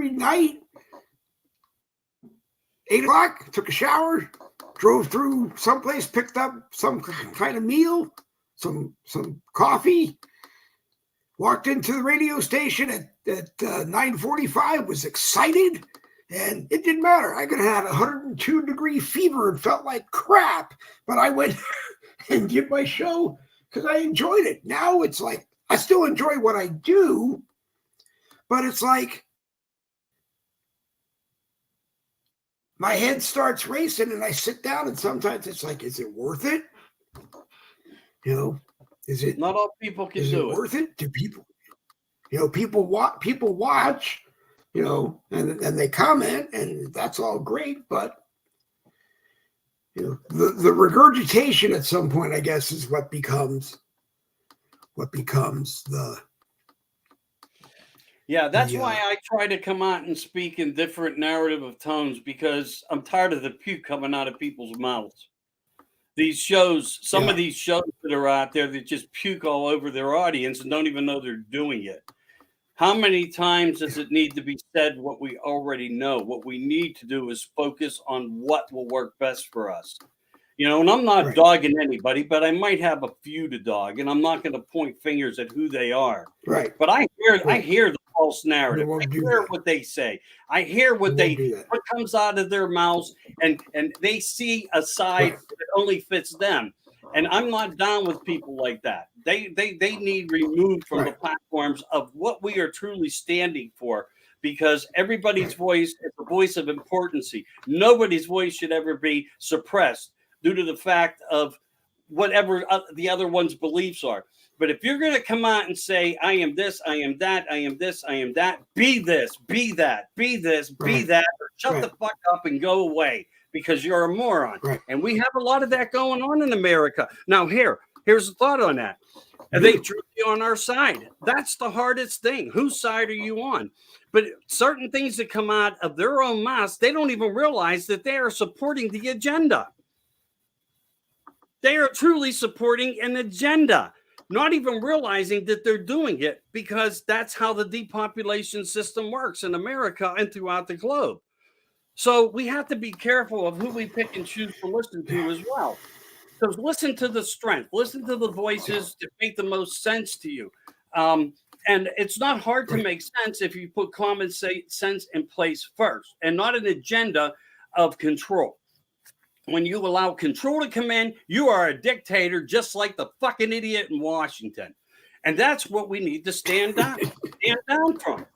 night, 8 o'clock, took a shower, drove through someplace, picked up some kind of meal, some coffee, walked into the radio station at 9:45, was excited, and it didn't matter. I could have had 102-degree fever and felt like crap, but I went and did my show because I enjoyed it. Now it's like I still enjoy what I do, but it's like my head starts racing and I sit down and sometimes it's like, is it worth it? You know, is it Not all people can is do it it. worth it? Do people, people watch, and they comment and that's all great, but the regurgitation at some point, I guess, is what becomes the Yeah, that's why I try to come out and speak in different narrative of tones, because I'm tired of the puke coming out of people's mouths. These shows, some of these shows that are out there that just puke all over their audience and don't even know they're doing it. How many times does it need to be said what we already know? What we need to do is focus on what will work best for us. And I'm not dogging anybody, but I might have a few to dog, and I'm not going to point fingers at who they are. Right. But I hear the false narrative. I hear what they say. I hear what comes out of their mouths, and they see a side that only fits them. And I'm not down with people like that. They need removed from the platforms of what we are truly standing for, because everybody's voice is a voice of importance. Nobody's voice should ever be suppressed due to the fact of whatever the other one's beliefs are. But if you're going to come out and say, I am this, I am that, I am this, I am that, be this, be that, be this, be that, or shut the fuck up and go away, because you're a moron. And we have a lot of that going on in America. Now, here's a thought on that. Are they truly on our side? That's the hardest thing. Whose side are you on? But certain things that come out of their own mouths, they don't even realize that they are supporting the agenda. They are truly supporting an agenda, not even realizing that they're doing it, because that's how the depopulation system works in America and throughout the globe. So we have to be careful of who we pick and choose to listen to as well. So listen to the strength, listen to the voices that make the most sense to you. And it's not hard to make sense if you put common sense in place first, and not an agenda of control. When you allow control to come in, you are a dictator, just like the fucking idiot in Washington. And that's what we need to stand down from.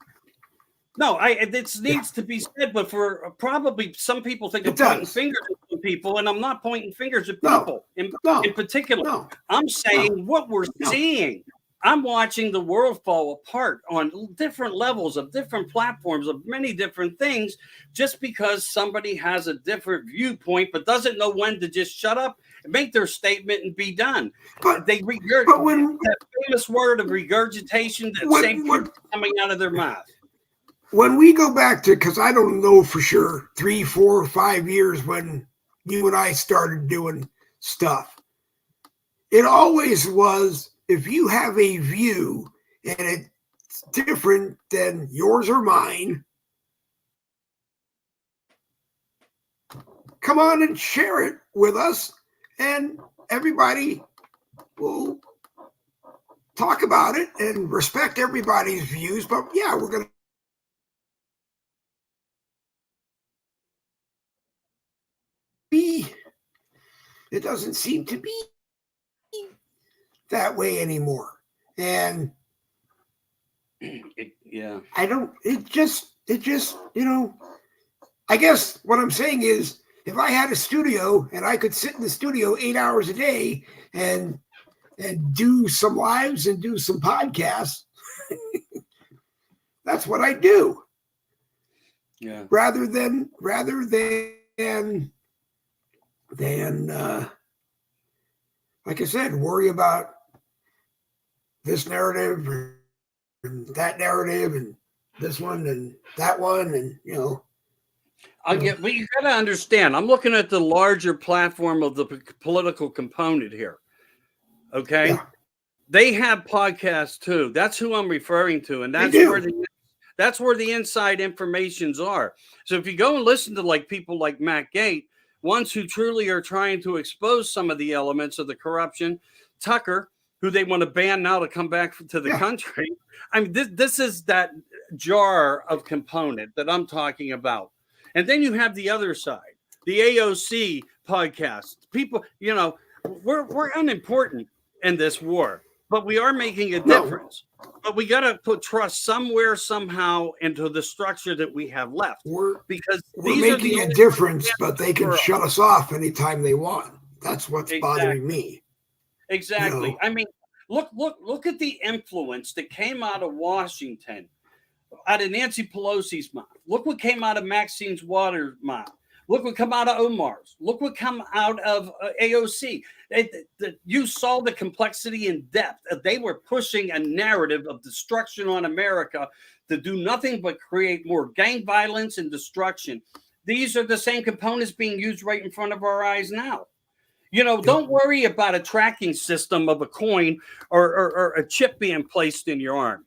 No, this needs to be said, but for probably some people think I'm pointing fingers at people, and I'm not pointing fingers at people in particular. No, I'm saying what we're seeing. I'm watching the world fall apart on different levels of different platforms of many different things, just because somebody has a different viewpoint, but doesn't know when to just shut up and make their statement and be done. But they regurgitate that famous word of regurgitation, that same truth coming out of their mouth. When we go back to, because I don't know for sure, 3, 4, 5 years when you and I started doing stuff, it always was, if you have a view and it's different than yours or mine, come on and share it with us, and everybody will talk about it and respect everybody's views. But yeah, we're going to be, it doesn't seem to be that way anymore. And it just, I guess what I'm saying is, if I had a studio and I could sit in the studio 8 hours a day and do some lives and do some podcasts, that's what I do. Yeah. rather than like I said, worry about this narrative and that narrative and this one and that one, and But you got to understand, I'm looking at the larger platform of the political component here. Okay. yeah, They have podcasts too. That's who I'm referring to. And they do. that's where the inside informations are. So if you go and listen to like people like Matt Gate, ones who truly are trying to expose some of the elements of the corruption, Tucker, who they want to ban now to come back to the Yeah. country. I mean, this is that jar of component that I'm talking about. And then you have the other side, the AOC podcast. People, we're unimportant in this war, but we are making a difference. But we got to put trust somewhere, somehow, into the structure that we have left. Because we're making a difference, but they can shut us off anytime they want. That's what's bothering me. Exactly. I mean, look at the influence that came out of Washington, out of Nancy Pelosi's mouth. Look what came out of Maxine's Waters' mouth. Look what come out of Omar's. Look what come out of AOC. You saw the complexity and depth. They were pushing a narrative of destruction on America to do nothing but create more gang violence and destruction. These are the same components being used right in front of our eyes now. Don't worry about a tracking system of a coin or a chip being placed in your arm.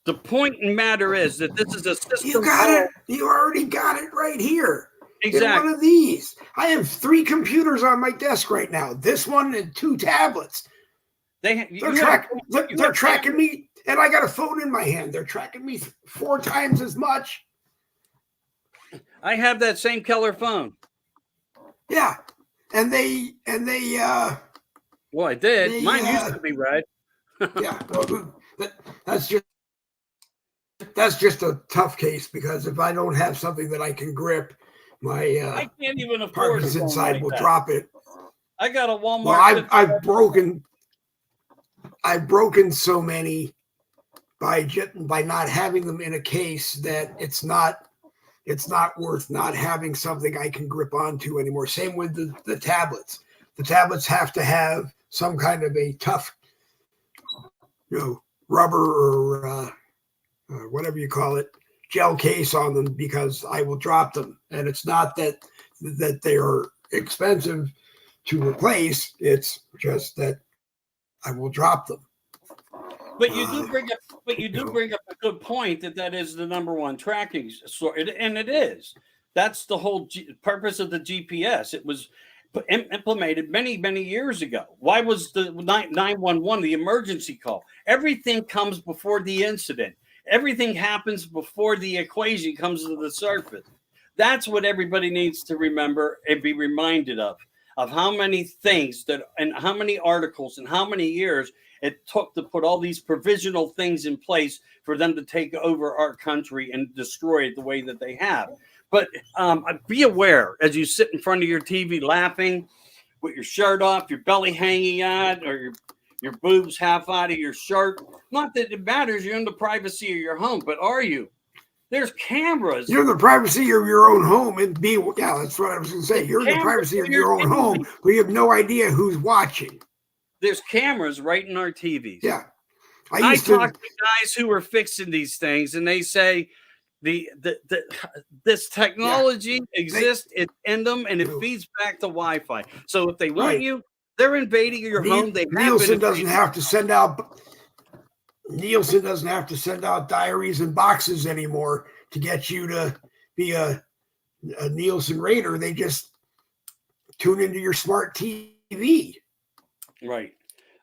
The point and matter is that this is a system. You got it. You already got it right here. Exactly. In one of these. I have 3 computers on my desk right now. This one and 2 tablets. They're tracking me, and I got a phone in my hand. They're tracking me 4 times as much. I have that same Keller phone. Yeah. And they well, I did. Mine used to be red. Yeah. Well, that's just a tough case, because if I don't have something that I can grip, my I can't even afford Parkinson's inside will drop it. I got a Walmart. Well, I've broken so many by not having them in a case that it's not worth not having something I can grip onto anymore. Same with the tablets. The tablets have to have some kind of a tough, rubber or whatever you call it, gel case on them, because I will drop them. And it's not that they are expensive to replace. It's just that I will drop them. But you do bring up a good point that is the number one tracking source, and it is. That's the whole purpose of the GPS. It was implemented many, many years ago. Why was the 911 the emergency call? Everything comes before the incident. Everything happens before the equation comes to the surface. That's what everybody needs to remember and be reminded of how many things and how many articles and how many years it took to put all these provisional things in place for them to take over our country and destroy it the way that they have. But be aware as you sit in front of your TV laughing with your shirt off, your belly hanging out, or your boobs half out of your shirt. Not that it matters. You're in the privacy of your home, but are you? There's cameras. You're in the privacy of your own home, and that's what I was going to say. You're in the privacy of your own home, but you have no idea who's watching. There's cameras right in our TVs. Yeah. I talk to guys who are fixing these things, and they say this technology exists, it's in them, and it feeds back to Wi-Fi. So if they want you, they're invading your home. Nielsen doesn't have to send out diaries and boxes anymore to get you to be a Nielsen raider. They just tune into your smart TV. Right.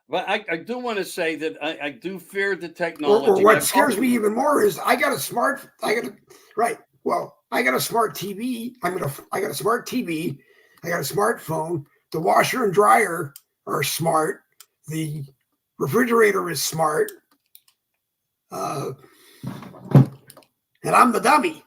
But I do want to say that I do fear the technology. Or what scares me even more is I got a smart TV. I got a smart TV. I got a smartphone. The washer and dryer are smart. The refrigerator is smart. And I'm the dummy.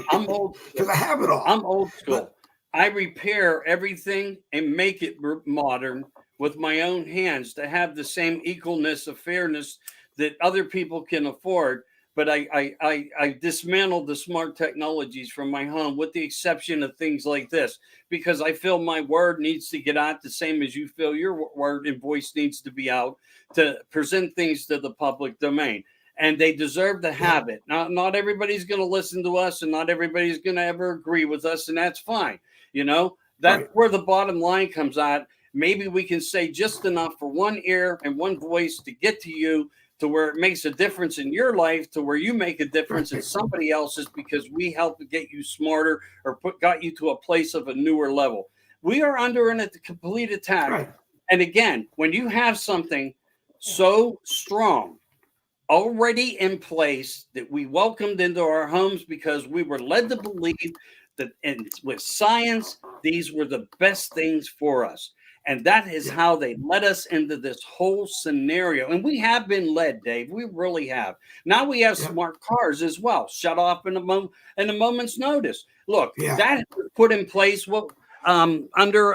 I'm old because I have it all. I'm old school. I repair everything and make it modern with my own hands to have the same equalness of fairness that other people can afford. but I dismantled the smart technologies from my home, with the exception of things like this, because I feel my word needs to get out the same as you feel your word and voice needs to be out to present things to the public domain. And they deserve to Yeah. have it. Now, not everybody's going to listen to us, and not everybody's going to ever agree with us, and that's fine. You know, that's Right. where the bottom line comes out. Maybe we can say just enough for one ear and one voice to get to you, to where it makes a difference in your life, to where you make a difference in Right. somebody else's, because we helped to get you smarter, or got you to a place of a newer level. We are under a complete attack. Right. And again, when you have something so strong already in place that we welcomed into our homes, because we were led to believe that, and with science, these were the best things for us. And that is Yeah. how they led us into this whole scenario. And we have been led, Dave. We really have. Now we have Yeah. smart cars as well, shut off in a moment's notice. Look, Yeah. that was put in place. What under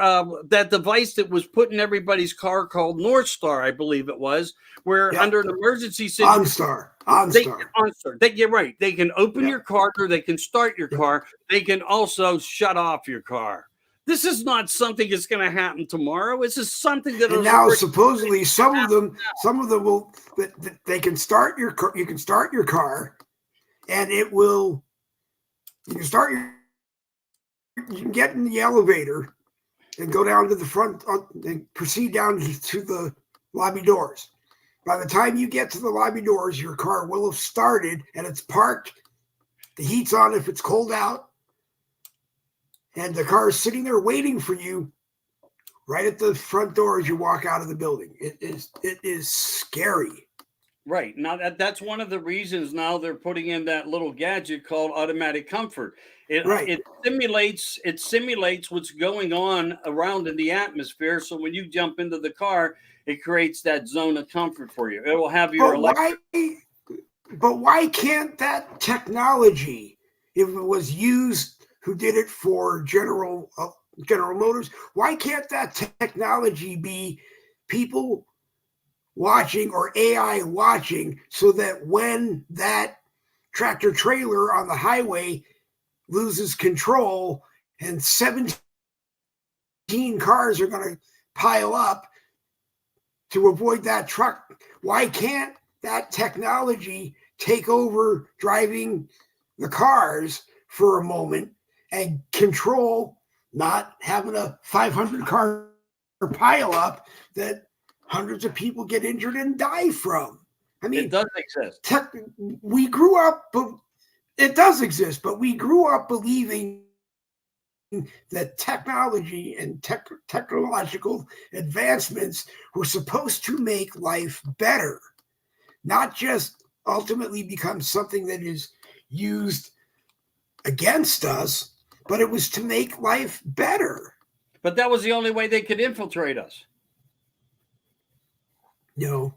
that device that was put in everybody's car called North Star, I believe it was, where Yeah. under an emergency situation, OnStar. you're right. They can open Yeah. your car, or they can start your Yeah. car. They can also shut off your car. This is not something that's going to happen tomorrow. This is something that And is now already supposedly some of them will, they can start your car. You can start your car, and it will. You can start your. You can get in the elevator and go down to the front and proceed down to the lobby doors. By the time you get to the lobby doors, your car will have started and it's parked. The heat's on if it's cold out, and the car is sitting there waiting for you right at the front door as you walk out of the building. It is scary. right. Now that's one of the reasons now they're putting in that little gadget called automatic comfort. Right. It simulates what's going on around in the atmosphere. So when you jump into the car, it creates that zone of comfort for you. It will have your But why can't that technology, if it was used, who did it for General Motors, why can't that technology be people watching or AI watching, so that when that tractor trailer on the highway loses control and 17 cars are going to pile up to avoid that truck, why can't that technology take over driving the cars for a moment and control not having a 500 car pile up that hundreds of people get injured and die from? I mean, it does exist. We grew up, but it does exist, but we grew up believing that technology and technological advancements were supposed to make life better, not just ultimately become something that is used against us, but it was to make life better. But that was the only way they could infiltrate us. You know,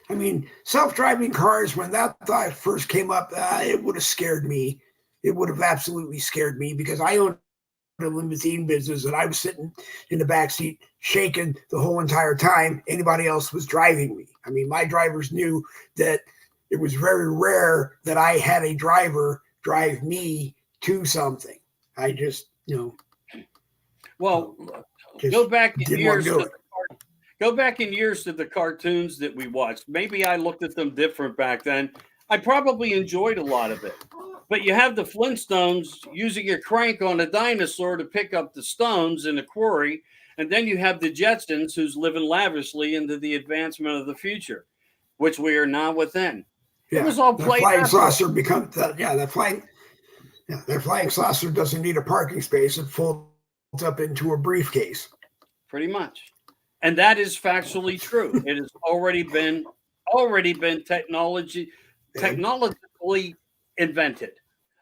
I mean, self-driving cars, when that thought first came up, it would have scared me. It would have absolutely scared me, because I owned a limousine business and I was sitting in the back seat shaking the whole entire time anybody else was driving me. I mean, my drivers knew that it was very rare that I had a driver drive me to something. I just, Well, just go back in didn't want to years do to it. go back in years to the cartoons that we watched. Maybe I looked at them different back then. I probably enjoyed a lot of it. But you have the Flintstones using a crank on a dinosaur to pick up the stones in a quarry. And then you have the Jetsons, who's living lavishly into the advancement of the future, which we are now within. It Yeah, was all that played flying out. saucer becomes that. Yeah, that flying saucer doesn't need a parking space. It folds up into a briefcase. Pretty much. And that is factually true. It has already been technologically invented.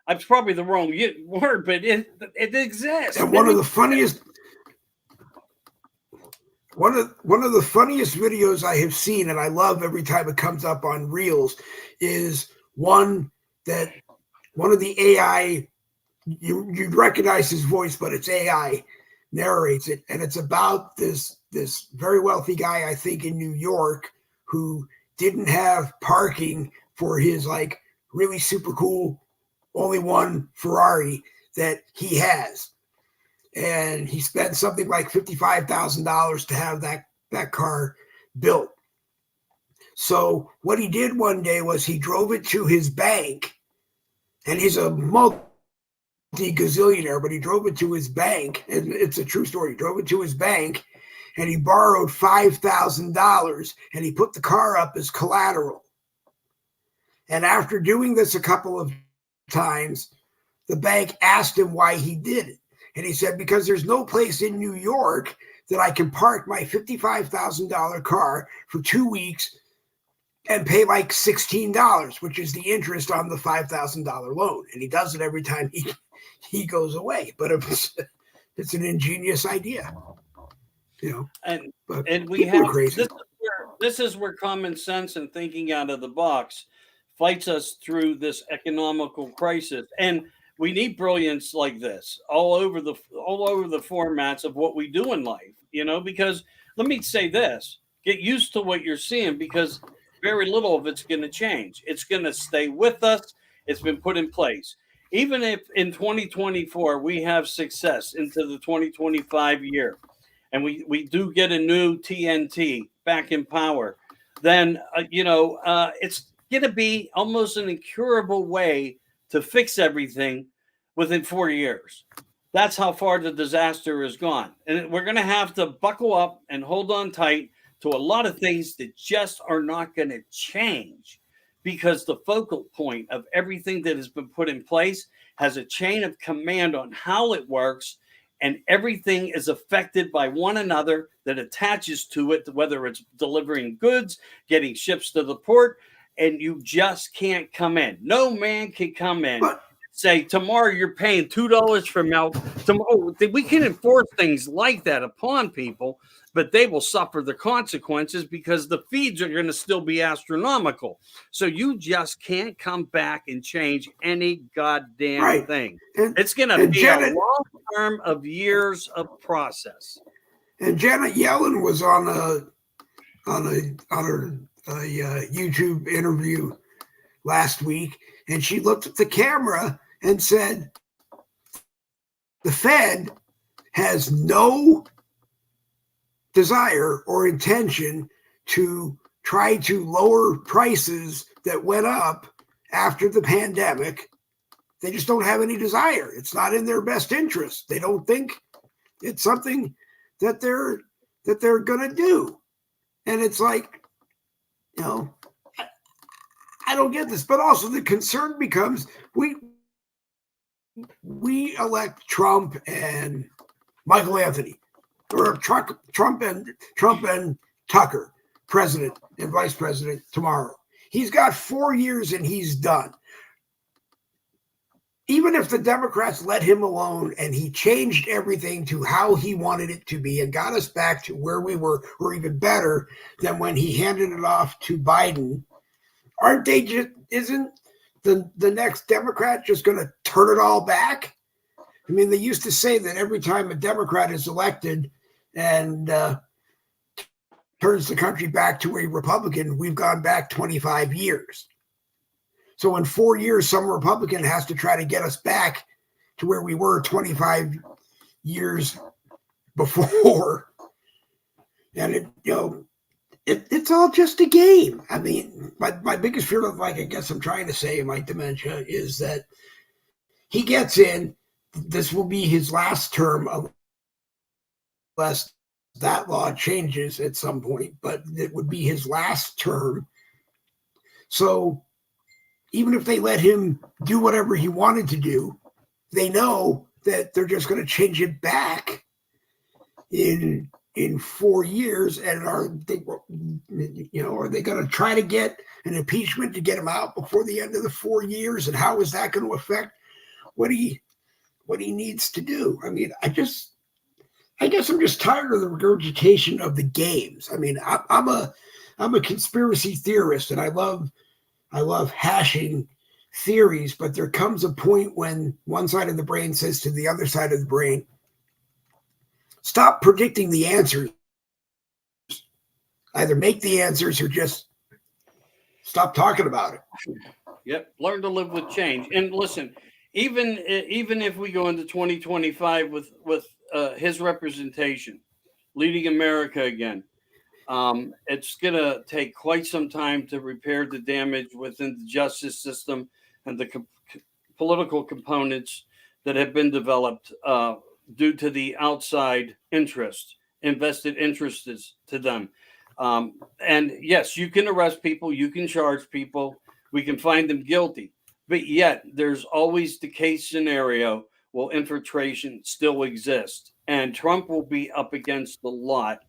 That's probably the wrong word, but it exists. And one of the funniest videos I have seen, and I love every time it comes up on Reels, is one of the AI, you'd recognize his voice, but it's AI, narrates it, and it's about this very wealthy guy, I think in New York, who didn't have parking for his like really super cool, only one Ferrari that he has. And he spent something like $55,000 to have that car built. So what he did one day was he drove it to his bank, and he's a multi-gazillionaire, but he drove it to his bank, and it's a true story. He drove it to his bank, and he borrowed $5,000, and he put the car up as collateral. And after doing this a couple of times, the bank asked him why he did it. And he said, because there's no place in New York that I can park my $55,000 car for 2 weeks and pay like $16, which is the interest on the $5,000 loan. And he does it every time he goes away. But it's an ingenious idea, you know. And we have this is where common sense and thinking out of the box fights us through this economical crisis. And we need brilliance like this all over the formats of what we do in life, you know, because let me say this, get used to what you're seeing, because very little of it's going to change. It's going to stay with us. It's been put in place. Even if in 2024 we have success into the 2025 year, and we do get a new TNT back in power, then it's going to be almost an incurable way to fix everything within 4 years. That's how far the disaster has gone. And we're going to have to buckle up and hold on tight to a lot of things that just are not going to change, because the focal point of everything that has been put in place has a chain of command on how it works, and everything is affected by one another that attaches to it, whether it's delivering goods, getting ships to the port, and you just can't come in. No man can come in. Say tomorrow you're paying $2 for milk. Tomorrow we can enforce things like that upon people, but they will suffer the consequences because the feeds are going to still be astronomical. So you just can't come back and change any goddamn thing. It's going to be a long term of years of process. And Janet Yellen was on a YouTube interview last week, and she looked at the camera and said, the Fed has no desire or intention to try to lower prices that went up after the pandemic. They just don't have any desire. It's not in their best interest. They don't think it's something that they're going to do. And it's like, you know, I don't get this. But also the concern becomes we elect Trump and Michael Anthony, or Trump and Tucker, president and vice president tomorrow. He's got 4 years and he's done. Even if the Democrats let him alone and he changed everything to how he wanted it to be and got us back to where we were, or even better than when he handed it off to Biden, isn't the next Democrat just going to turn it all back? I mean, they used to say that every time a Democrat is elected and turns the country back to a Republican, we've gone back 25 years. So in 4 years, some Republican has to try to get us back to where we were 25 years before. And it's all just a game. I mean, my biggest fear of, like, I guess I'm trying to say, my dementia, is that he gets in. This will be his last term unless that law changes at some point, but it would be his last term. So even if they let him do whatever he wanted to do, they know that they're just going to change it back in 4 years. And are they going to try to get an impeachment to get him out before the end of the 4 years? And how is that going to affect what he needs to do? I mean, I guess I'm just tired of the regurgitation of the games. I mean, I'm a conspiracy theorist, and I love hashing theories, but there comes a point when one side of the brain says to the other side of the brain, stop predicting the answers. Either make the answers or just stop talking about it. Yep. Learn to live with change. And listen, even if we go into 2025 with his representation leading America again, it's going to take quite some time to repair the damage within the justice system and the political components that have been developed due to the outside interest, invested interests to them. And yes, you can arrest people, you can charge people, we can find them guilty, but yet there's always the case scenario will infiltration still exist, and Trump will be up against the lot,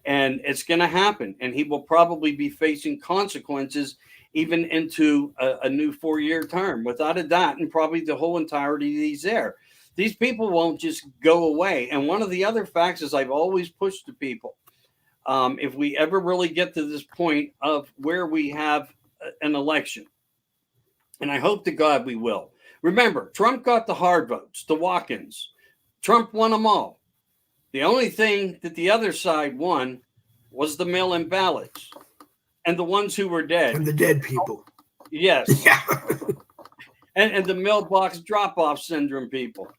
and it's going to happen, and he will probably be facing consequences even into a new 4-year term, without a doubt, and probably the whole entirety he's there. These people won't just go away. And one of the other facts is I've always pushed to people, if we ever really get to this point of where we have an election, and I hope to God we will. Remember, Trump got the hard votes, the walk-ins. Trump won them all. The only thing that the other side won was the mail-in ballots and the ones who were dead. And the dead people. Yes. Yeah. And the mailbox drop-off syndrome people.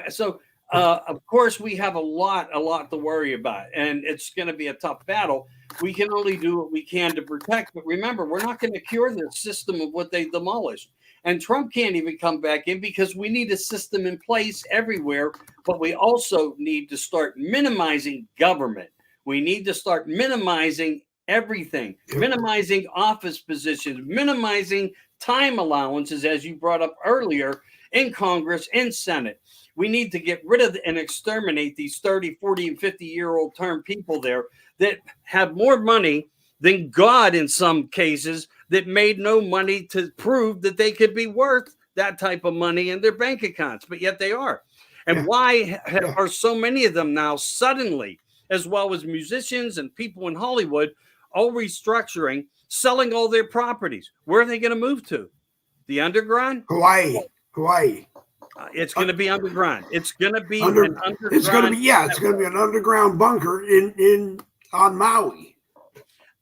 So of course we have a lot to worry about, and it's going to be a tough battle. We can only do what we can to protect, but remember, we're not going to cure the system of what they demolished. And Trump can't even come back in because we need a system in place everywhere, but we also need to start minimizing government. We need to start minimizing everything, minimizing office positions, minimizing time allowances, as you brought up earlier, in Congress and Senate. We need to get rid of and exterminate these 30, 40, and 50-year-old term people there that have more money than God in some cases, that made no money to prove that they could be worth that type of money in their bank accounts, but yet they are. And why are so many of them now suddenly, as well as musicians and people in Hollywood, all restructuring, selling all their properties? Where are they going to move to? The underground? Hawaii. It's going to be underground. It's going to be an underground. It's going to be an underground bunker on Maui.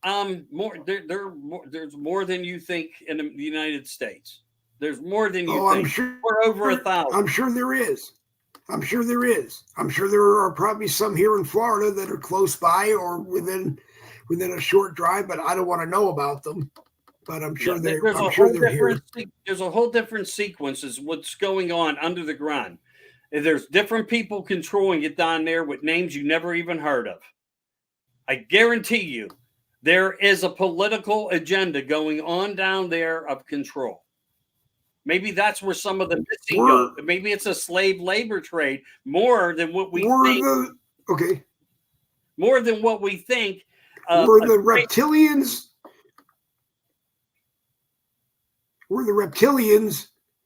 There's more than you think in the United States. There's more than you think. I'm sure we're over 1,000. I'm sure there is. I'm sure there are probably some here in Florida that are close by or within a short drive, but I don't want to know about them. But I'm sure they're here. There's a whole different sequence is what's going on under the ground. There's different people controlling it down there with names you never even heard of. I guarantee you, there is a political agenda going on down there of control. Maybe that's where some of the missing go. Maybe it's a slave labor trade more than what we think. More than what we think. Were the reptilians?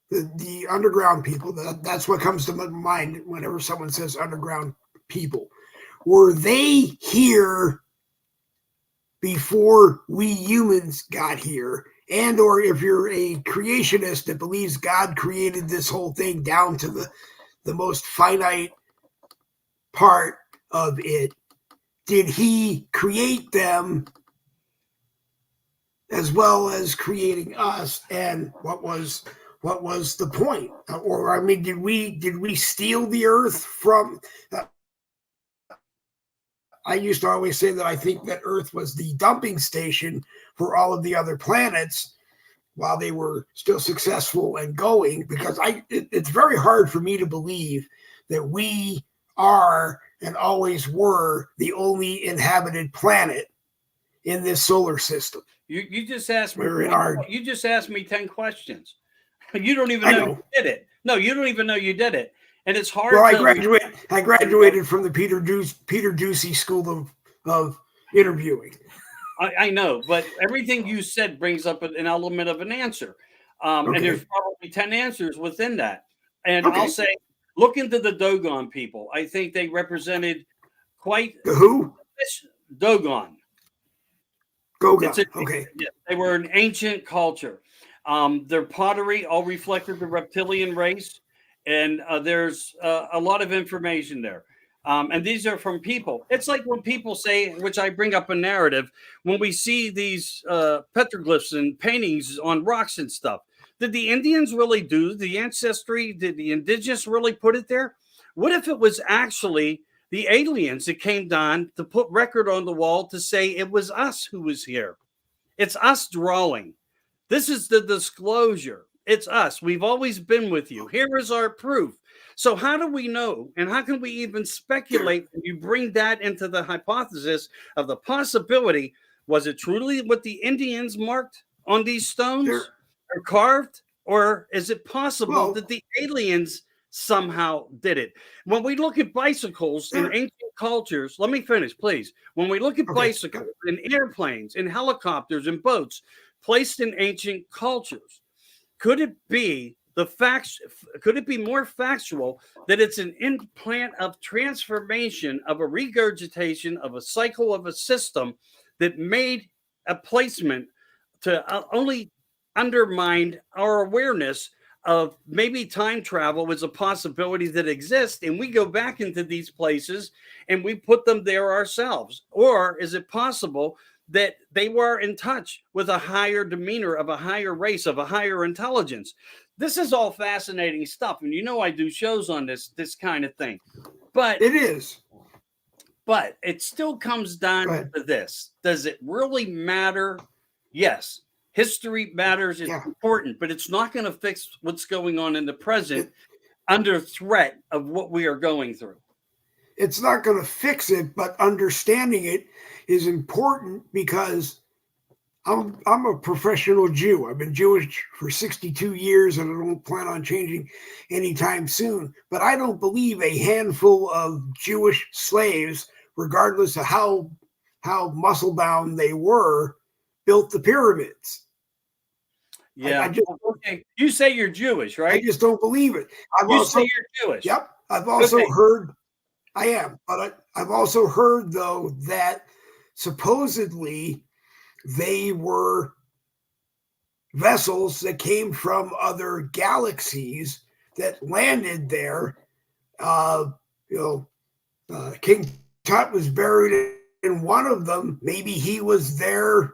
The underground people? That's what comes to my mind whenever someone says underground people. Were they here before we humans got here? And or if you're a creationist that believes God created this whole thing down to the most finite part of it, did he create them as well as creating us? And what was the point? Or I mean, did we steal the earth from I used to always say that I think that Earth was the dumping station for all of the other planets while they were still successful and going, because it's very hard for me to believe that we are and always were the only inhabited planet in this solar system. You just asked me. You just asked me 10 questions. You don't even know you did it. No, you don't even know you did it. And it's hard. Well, I graduated from the Peter Ducey School of Interviewing. I know, but everything you said brings up an element of an answer. And there's probably 10 answers within that. And I'll say, look into the Dogon people. I think they represented quite the who? Dogon. Okay. Yeah, they were an ancient culture. Their pottery all reflected the reptilian race. And there's a lot of information there. And these are from people. It's like when people say, which I bring up a narrative, when we see these petroglyphs and paintings on rocks and stuff, Did the Indians really do the ancestry? Did the indigenous really put it there? What if it was actually the aliens that came down to put record on the wall to say it was us who was here? It's us drawing. This is the disclosure. It's us. We've always been with you. Here is our proof. So, how do we know? And how can we even speculate when you bring that into the hypothesis of the possibility? Was it truly what the Indians marked on these stones or carved? Or is it possible that the aliens somehow did it? When we look at bicycles in ancient cultures, let me finish, please. When we look at bicycles and airplanes and helicopters and boats placed in ancient cultures, could it be the facts? Could it be more factual that it's an implant of transformation, of a regurgitation of a cycle of a system that made a placement to only undermine our awareness of maybe time travel was a possibility that exists, and we go back into these places and we put them there ourselves? Or is it possible that they were in touch with a higher demeanor of a higher race, of a higher intelligence? This is all fascinating stuff. And you know, I do shows on this kind of thing, but it is. But it still comes down to this. Does it really matter? Yes. History matters. It's important, but it's not going to fix what's going on in the present under threat of what we are going through. It's not going to fix it, but understanding it is important because I'm a professional Jew. I've been Jewish for 62 years and I don't plan on changing anytime soon. But I don't believe a handful of Jewish slaves, regardless of how muscle-bound they were, built the pyramids. Yeah. Okay. You say you're Jewish, right? I just don't believe it. You say you're Jewish. Yep. I've also heard, I am, but I've also heard, though, that supposedly they were vessels that came from other galaxies that landed there. King Tut was buried in one of them. Maybe he was there.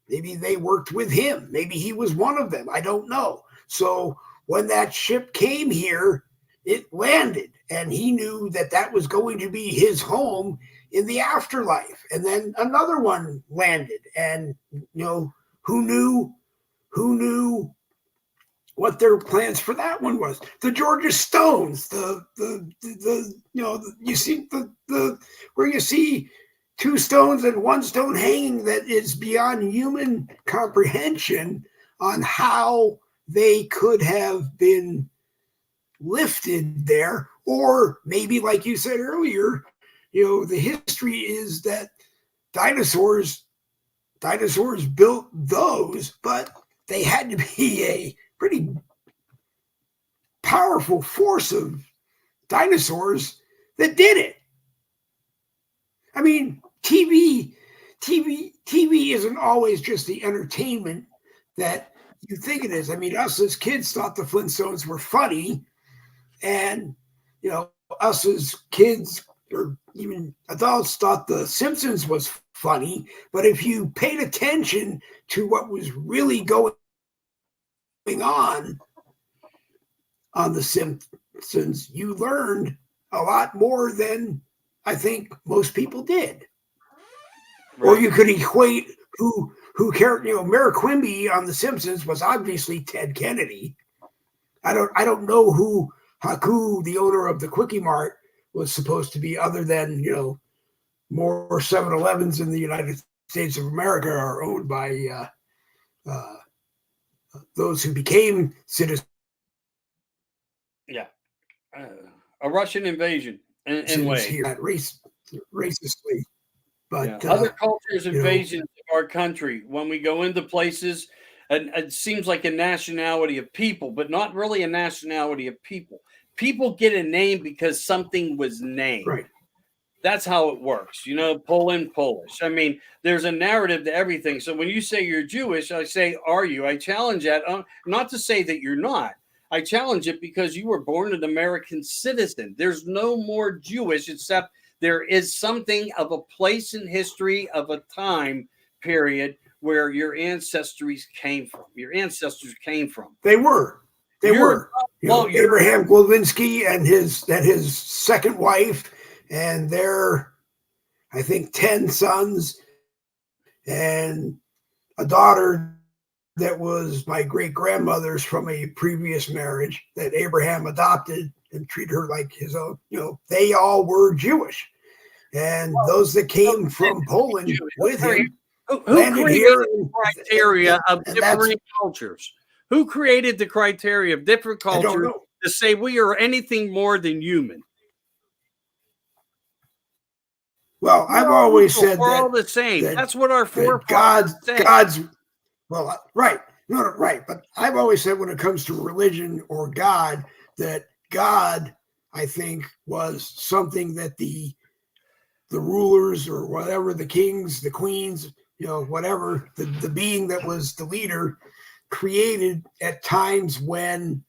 Maybe they worked with him. Maybe he was one of them. I don't know. So when that ship came here, it landed, and he knew that that was going to be his home in the afterlife. And then another one landed, and who knew what their plans for that one was? The Georgia Stones, you see where you see two stones and one stone hanging that is beyond human comprehension on how they could have been lifted there. Or maybe, like you said earlier, the history is that dinosaurs built those, but they had to be a pretty powerful force of dinosaurs that did it. I mean, TV isn't always just the entertainment that you think it is. I mean, us as kids thought the Flintstones were funny, and us as kids or even adults thought the Simpsons was funny. But if you paid attention to what was really going on the Simpsons, you learned a lot more than I think most people did. Right. Or you could equate who Mayor Quimby on The Simpsons was obviously Ted Kennedy. I don't know who Haku, the owner of the Quickie Mart, was supposed to be, other than more 7-Elevens in the United States of America are owned by those who became citizens. Yeah, a Russian invasion in way here, racistly. But other cultures' invasions of our country, when we go into places, and it seems like a nationality of people, but not really a nationality of people. People get a name because something was named. Right. That's how it works. Poland, Polish. I mean, there's a narrative to everything. So when you say you're Jewish, I say, are you? I challenge that. Not to say that you're not. I challenge it because you were born an American citizen. There's no more Jewish, except there is something of a place in history, of a time period where your ancestors came from. Your ancestors came from. They were. They were. Abraham you're- Glowinski and his second wife and their, I think, 10 sons and a daughter that was my great grandmother's from a previous marriage that Abraham adopted and treated her like his own. They all were Jewish. And those that came from Poland with him who created the criteria of different cultures? Who created the criteria of different cultures to say we are anything more than human? Well, I've always said we're that all the same. That's what our forefathers said. Well, right. No, right. But I've always said when it comes to religion or God, that God, I think, was something that the rulers or whatever, the kings, the queens, whatever, the being that was the leader created at times when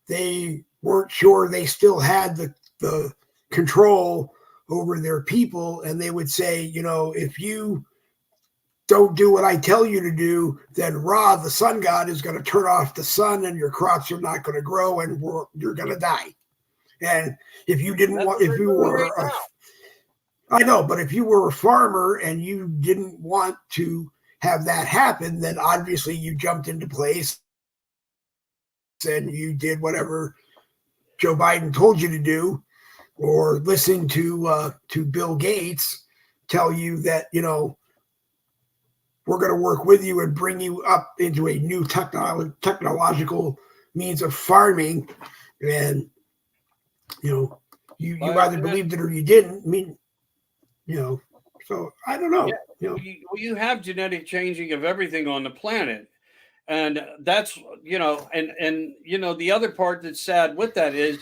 they weren't sure they still had the control over their people. And they would say, if you don't do what I tell you to do, then Ra, the sun god, is going to turn off the sun and your crops are not going to grow and you're going to die. And if you didn't want, if you were, I know, but if you were a farmer and you didn't want to have that happen, then obviously you jumped into place and you did whatever Joe Biden told you to do, or listened to Bill Gates tell you that, we're going to work with you and bring you up into a new technological means of farming. And, you either believed it or you didn't. I mean, so I don't know. Yeah. You have genetic changing of everything on the planet. And that's, and the other part that's sad with that is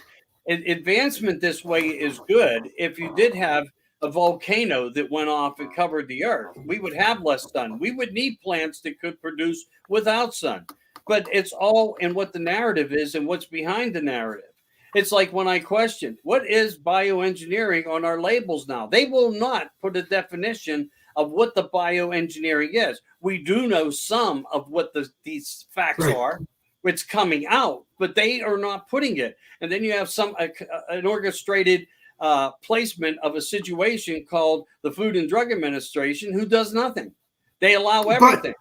advancement this way is good. If you did have a volcano that went off and covered the earth, we would have less sun. We would need plants that could produce without sun. But it's all in what the narrative is and what's behind the narrative. It's like when I question, what is bioengineering on our labels now? They will not put a definition of what the bioengineering is. We do know some of what these facts are. It's coming out, but they are not putting it. And then you have an orchestrated placement of a situation called the Food and Drug Administration, who does nothing. They allow everything.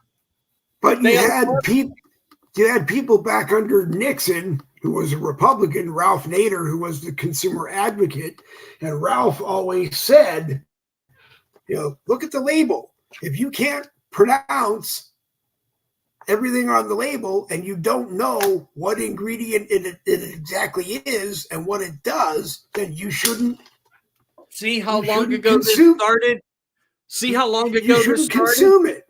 But you had people back under Nixon who was a Republican, Ralph Nader, who was the consumer advocate. And Ralph always said, look at the label. If you can't pronounce everything on the label and you don't know what ingredient it exactly is and what it does, then you shouldn't. See how long ago this started? See how long ago this started? Consume it.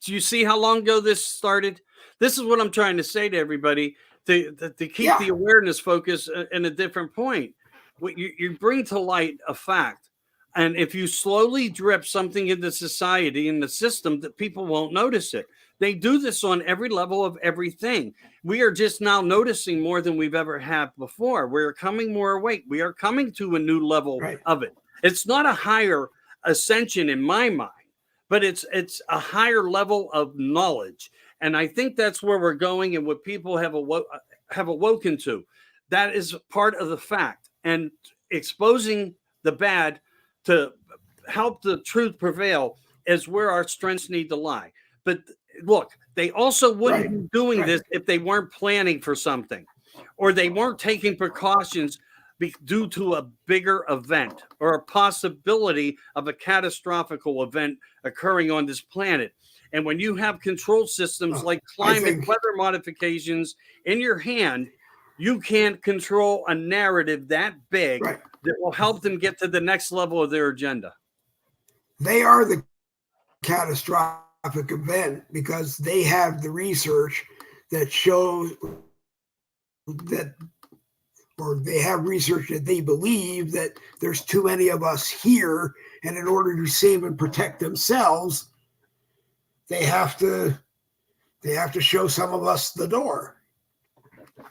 Do you see how long ago this started? This is what I'm trying to say to everybody to keep the awareness focus in a different point. You bring to light a fact. And if you slowly drip something into society and the system, that people won't notice it. They do this on every level of everything. We are just now noticing more than we've ever had before. We're coming more awake. We are coming to a new level of it. It's not a higher ascension in my mind, but it's a higher level of knowledge. And I think that's where we're going and what people have awoken to. That is part of the fact. And exposing the bad to help the truth prevail is where our strengths need to lie. But look, they also wouldn't be doing this if they weren't planning for something or they weren't taking precautions due to a bigger event or a possibility of a catastrophic event occurring on this planet. And when you have control systems like weather modifications in your hand, you can't control a narrative that big that will help them get to the next level of their agenda. They are the catastrophic event because they have the research that shows that, or they have research that they believe that there's too many of us here, and in order to save and protect themselves, they have to show some of us the door.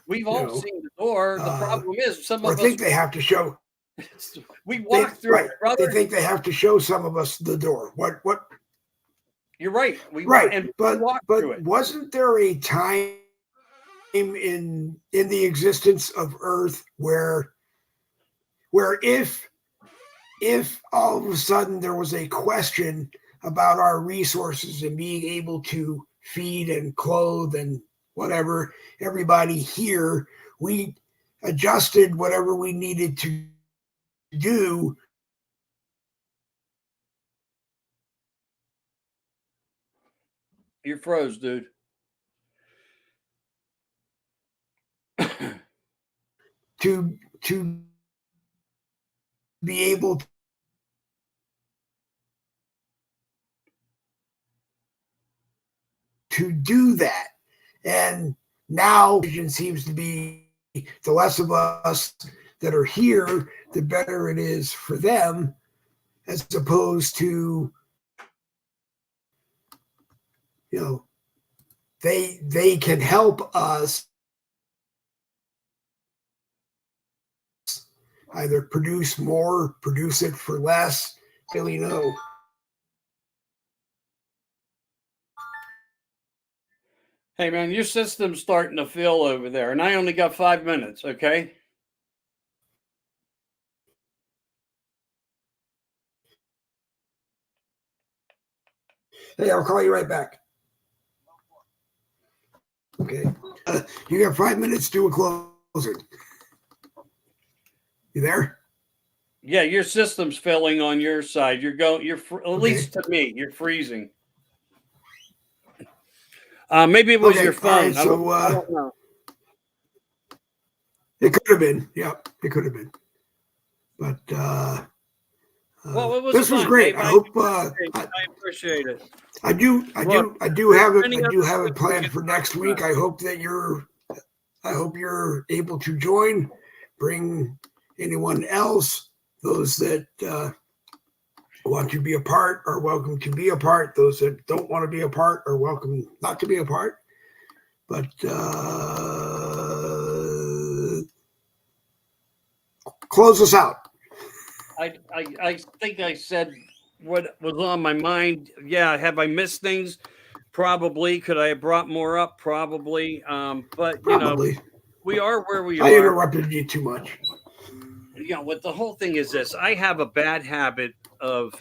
We've all seen the door. The problem is some of us think they have to show. We walk through it, brother. They think they have to show some of us the door. What? You're right. We walk through it. Wasn't there a time in the existence of Earth where if all of a sudden there was a question about our resources and being able to feed and clothe and whatever everybody here, we adjusted whatever we needed to do. You froze, dude. to be able to do that. And now it seems to be the less of us that are here, the better it is for them, as opposed to, you know, they can help us either produce more, produce it for less. Really know. Hey man, your system's starting to fill over there, and I only got 5 minutes. Okay. Hey, I'll call you right back. Okay. You got 5 minutes to a closing. You there? Yeah, your system's filling on your side. At least to me, you're freezing. Maybe it was your phone. Right, so, I don't know. It could have been. Yeah, it could have been. But well, it was this fun. was great. I hope I appreciate it. I do have it planned for next week. I hope you're able to join. Bring anyone else. Those that want to be a part are welcome to be a part. Those that don't want to be a part are welcome not to be a part. But close us out. I think I said what was on my mind. Yeah, have I missed things? Probably. Could I have brought more up? Probably. But Probably. You know, we are where we are. I interrupted you too much. You know, what the whole thing is this. I have a bad habit of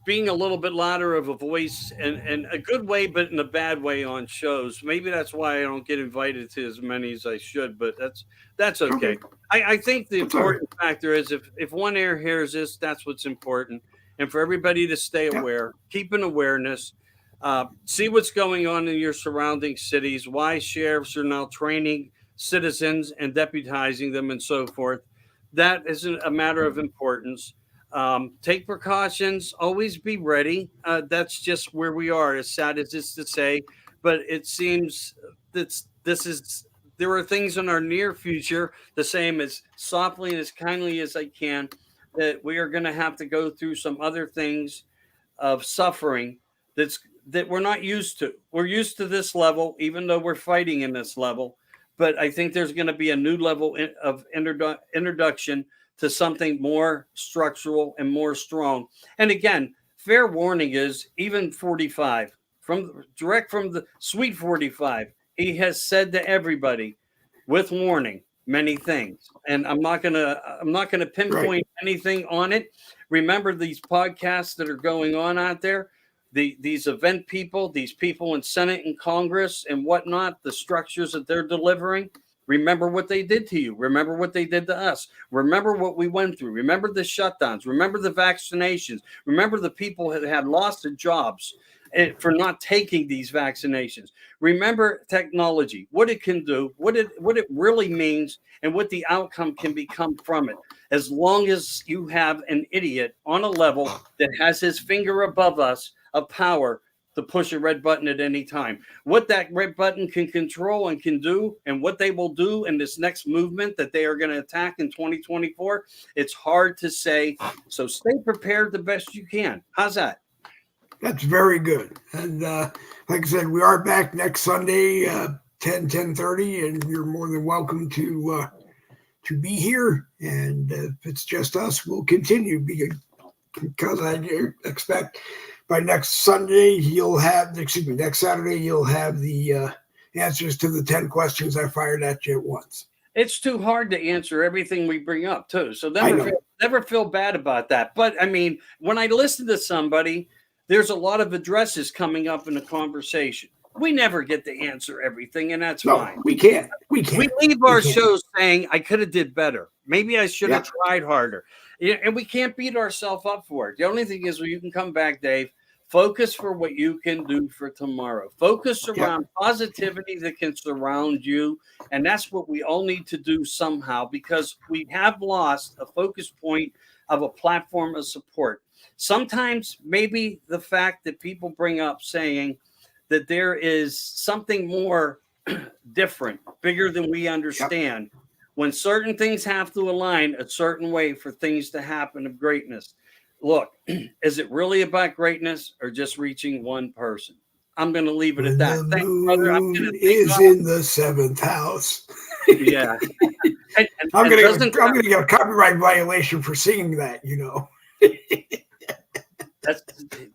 being a little bit louder of a voice and a good way, but in a bad way on shows. Maybe that's why I don't get invited to as many as I should, but that's okay. I think the important factor is if one ear hears this, that's what's important. And for everybody to stay aware, keep an awareness, see what's going on in your surrounding cities, why sheriffs are now training citizens and deputizing them and so forth. That isn't a matter of importance. Take precautions, always be ready. That's just where we are, as sad as it's to say, but it seems that there are things in our near future, the same as softly and as kindly as I can, that we are going to have to go through some other things of suffering that we're not used to. We're used to this level, even though we're fighting in this level. But I think there's going to be a new level of introduction to something more structural and more strong. And again, fair warning is even 45 from the sweet 45. He has said to everybody, with warning, many things. And I'm not gonna pinpoint anything on it. Remember these podcasts that are going on out there, these event people, these people in Senate and Congress and whatnot, the structures that they're delivering. Remember what they did to you. Remember what they did to us. Remember what we went through. Remember the shutdowns. Remember the vaccinations. Remember the people that had lost their jobs for not taking these vaccinations. Remember technology, what it can do, what it really means, and what the outcome can become from it. As long as you have an idiot on a level that has his finger above us of power to push a red button at any time. What that red button can control and can do, and what they will do in this next movement that they are going to attack in 2024, it's hard to say. So stay prepared the best you can. How's that? That's very good. And like I said, we are back next Sunday, 10:30, and you're more than welcome to be here. And if it's just us, we'll continue because I expect by next Saturday, you'll have the answers to the 10 questions I fired at you at once. It's too hard to answer everything we bring up too. So I know. never feel bad about that. But I mean, when I listen to somebody, there's a lot of addresses coming up in the conversation. We never get to answer everything, and that's fine. We can't. We leave our shows saying, I could have did better. Maybe I should have tried harder. And we can't beat ourselves up for it. The only thing is, when you can come back, Dave, focus for what you can do for tomorrow. Focus around positivity that can surround you. And that's what we all need to do somehow, because we have lost a focus point of a platform of support. Sometimes maybe the fact that people bring up saying that there is something more different, bigger than we understand, when certain things have to align a certain way for things to happen of greatness. Look, is it really about greatness or just reaching one person? I'm going to leave it at that. The Thanks, brother. I'm moon going to is in the 7th house. Yeah. I'm going to get a copyright violation for singing that, you know.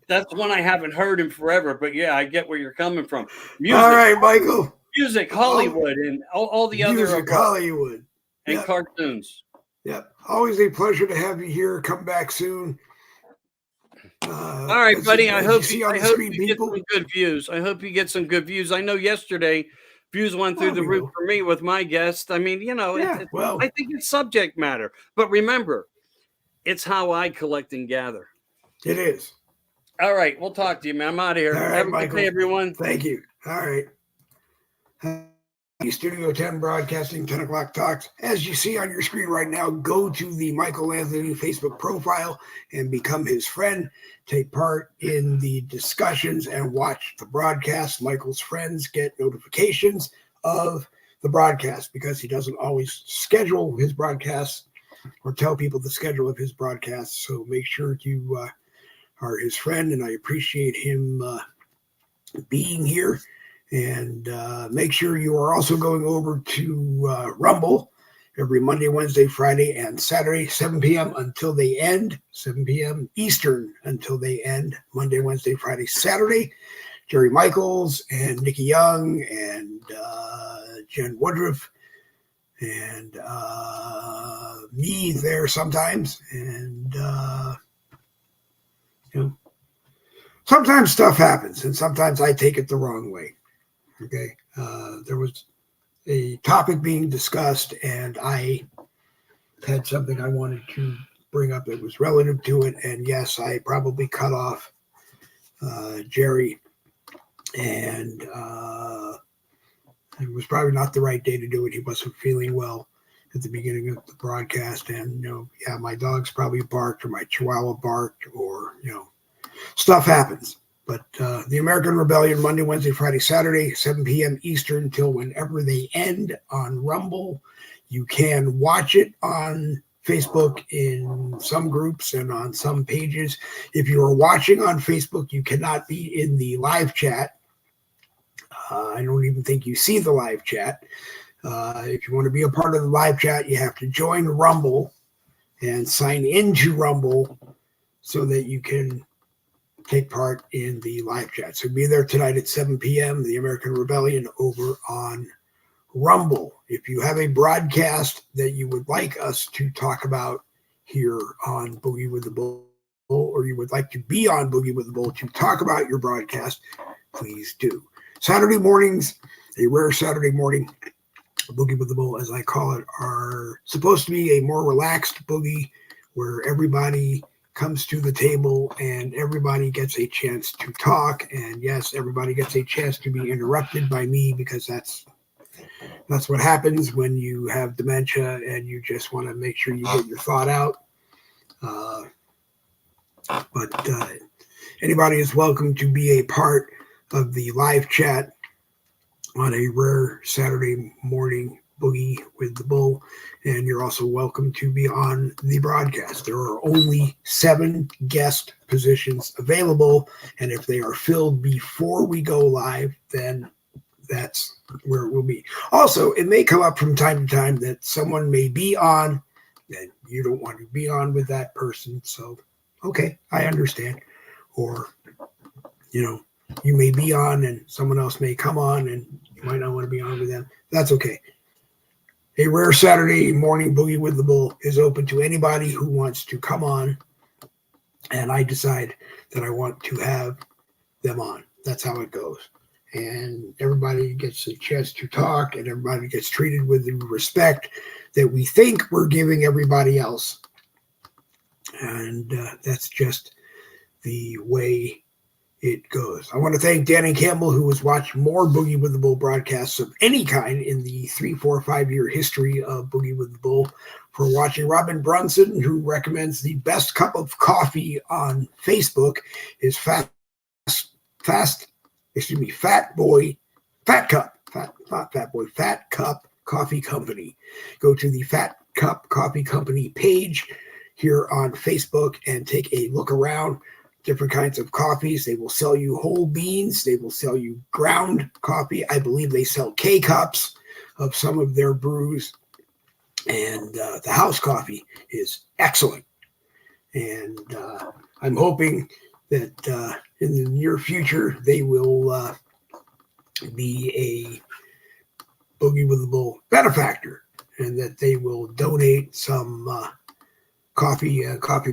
That's one I haven't heard in forever, but yeah, I get where you're coming from. Music, all right, Michael. Music, Hollywood, and all the other music, Hollywood, and cartoons. Yep, always a pleasure to have you here. Come back soon. All right, buddy. I hope you get some good views. I hope you get some good views. I know yesterday views went through the roof for me with my guest. I mean, you know, I think it's subject matter, but remember, it's how I collect and gather. It is. All right. We'll talk to you, man. I'm out of here. All right, have a Michael. good day, everyone. Thank you. All right. Studio 10 Broadcasting 10 o'clock talks. As you see on your screen right now, go to the Michael Anthony Facebook profile and become his friend. Take part in the discussions and watch the broadcast. Michael's friends get notifications of the broadcast because he doesn't always schedule his broadcasts or tell people the schedule of his broadcasts. So make sure you are his friend, and I appreciate him being here. And make sure you are also going over to Rumble every Monday, Wednesday, Friday, and Saturday, 7 p.m. until they end, 7 p.m. Eastern until they end, Monday, Wednesday, Friday, Saturday. Jerry Michaels and Nikki Young and Jen Woodruff and me there sometimes. And, sometimes stuff happens, and sometimes I take it the wrong way. Okay. There was a topic being discussed, and I had something I wanted to bring up that was relative to it. And yes, I probably cut off Jerry, and it was probably not the right day to do it. He wasn't feeling well at the beginning of the broadcast. And, my dogs probably barked, or my chihuahua barked, or, stuff happens. But the American Rebellion, Monday, Wednesday, Friday, Saturday, 7 p.m. Eastern till whenever they end on Rumble. You can watch it on Facebook in some groups and on some pages. If you are watching on Facebook, you cannot be in the live chat. I don't even think you see the live chat. If you want to be a part of the live chat, you have to join Rumble and sign into Rumble so that you can take part in the live chat. So be there tonight at 7 p.m., the American Rebellion over on Rumble. If you have a broadcast that you would like us to talk about here on Boogie with the Bull, or you would like to be on Boogie with the Bull to talk about your broadcast, please do. Saturday mornings, a rare Saturday morning, Boogie with the Bull, as I call it, are supposed to be a more relaxed boogie where everybody comes to the table and everybody gets a chance to talk. And yes, everybody gets a chance to be interrupted by me, because that's what happens when you have dementia and you just want to make sure you get your thought out. But anybody is welcome to be a part of the live chat on a rare Saturday morning Boogie with the Bull, and you're also welcome to be on the broadcast. There are only 7 guest positions available, and if they are filled before we go live, then that's where it will be. Also, it may come up from time to time that someone may be on and you don't want to be on with that person. So, okay, I understand. or, you may be on and someone else may come on and you might not want to be on with them. That's okay. A rare Saturday morning boogie with the bull is open to anybody who wants to come on, and I decide that I want to have them on. That's how it goes. And everybody gets a chance to talk, and everybody gets treated with the respect that we think we're giving everybody else. And that's just the way it goes. I want to thank Danny Campbell, who has watched more Boogie with the Bull broadcasts of any kind in the 3, 4, 5-year history of Boogie with the Bull, for watching Robin Brunson, who recommends the best cup of coffee on Facebook is Fat Cup Coffee Company. Go to the Fat Cup Coffee Company page here on Facebook and take a look around. Different kinds of coffees. They will sell you whole beans. They will sell you ground coffee. I believe they sell K-cups of some of their brews. And the house coffee is excellent. And I'm hoping that in the near future they will be a Boogie with the Bull benefactor, and that they will donate some coffee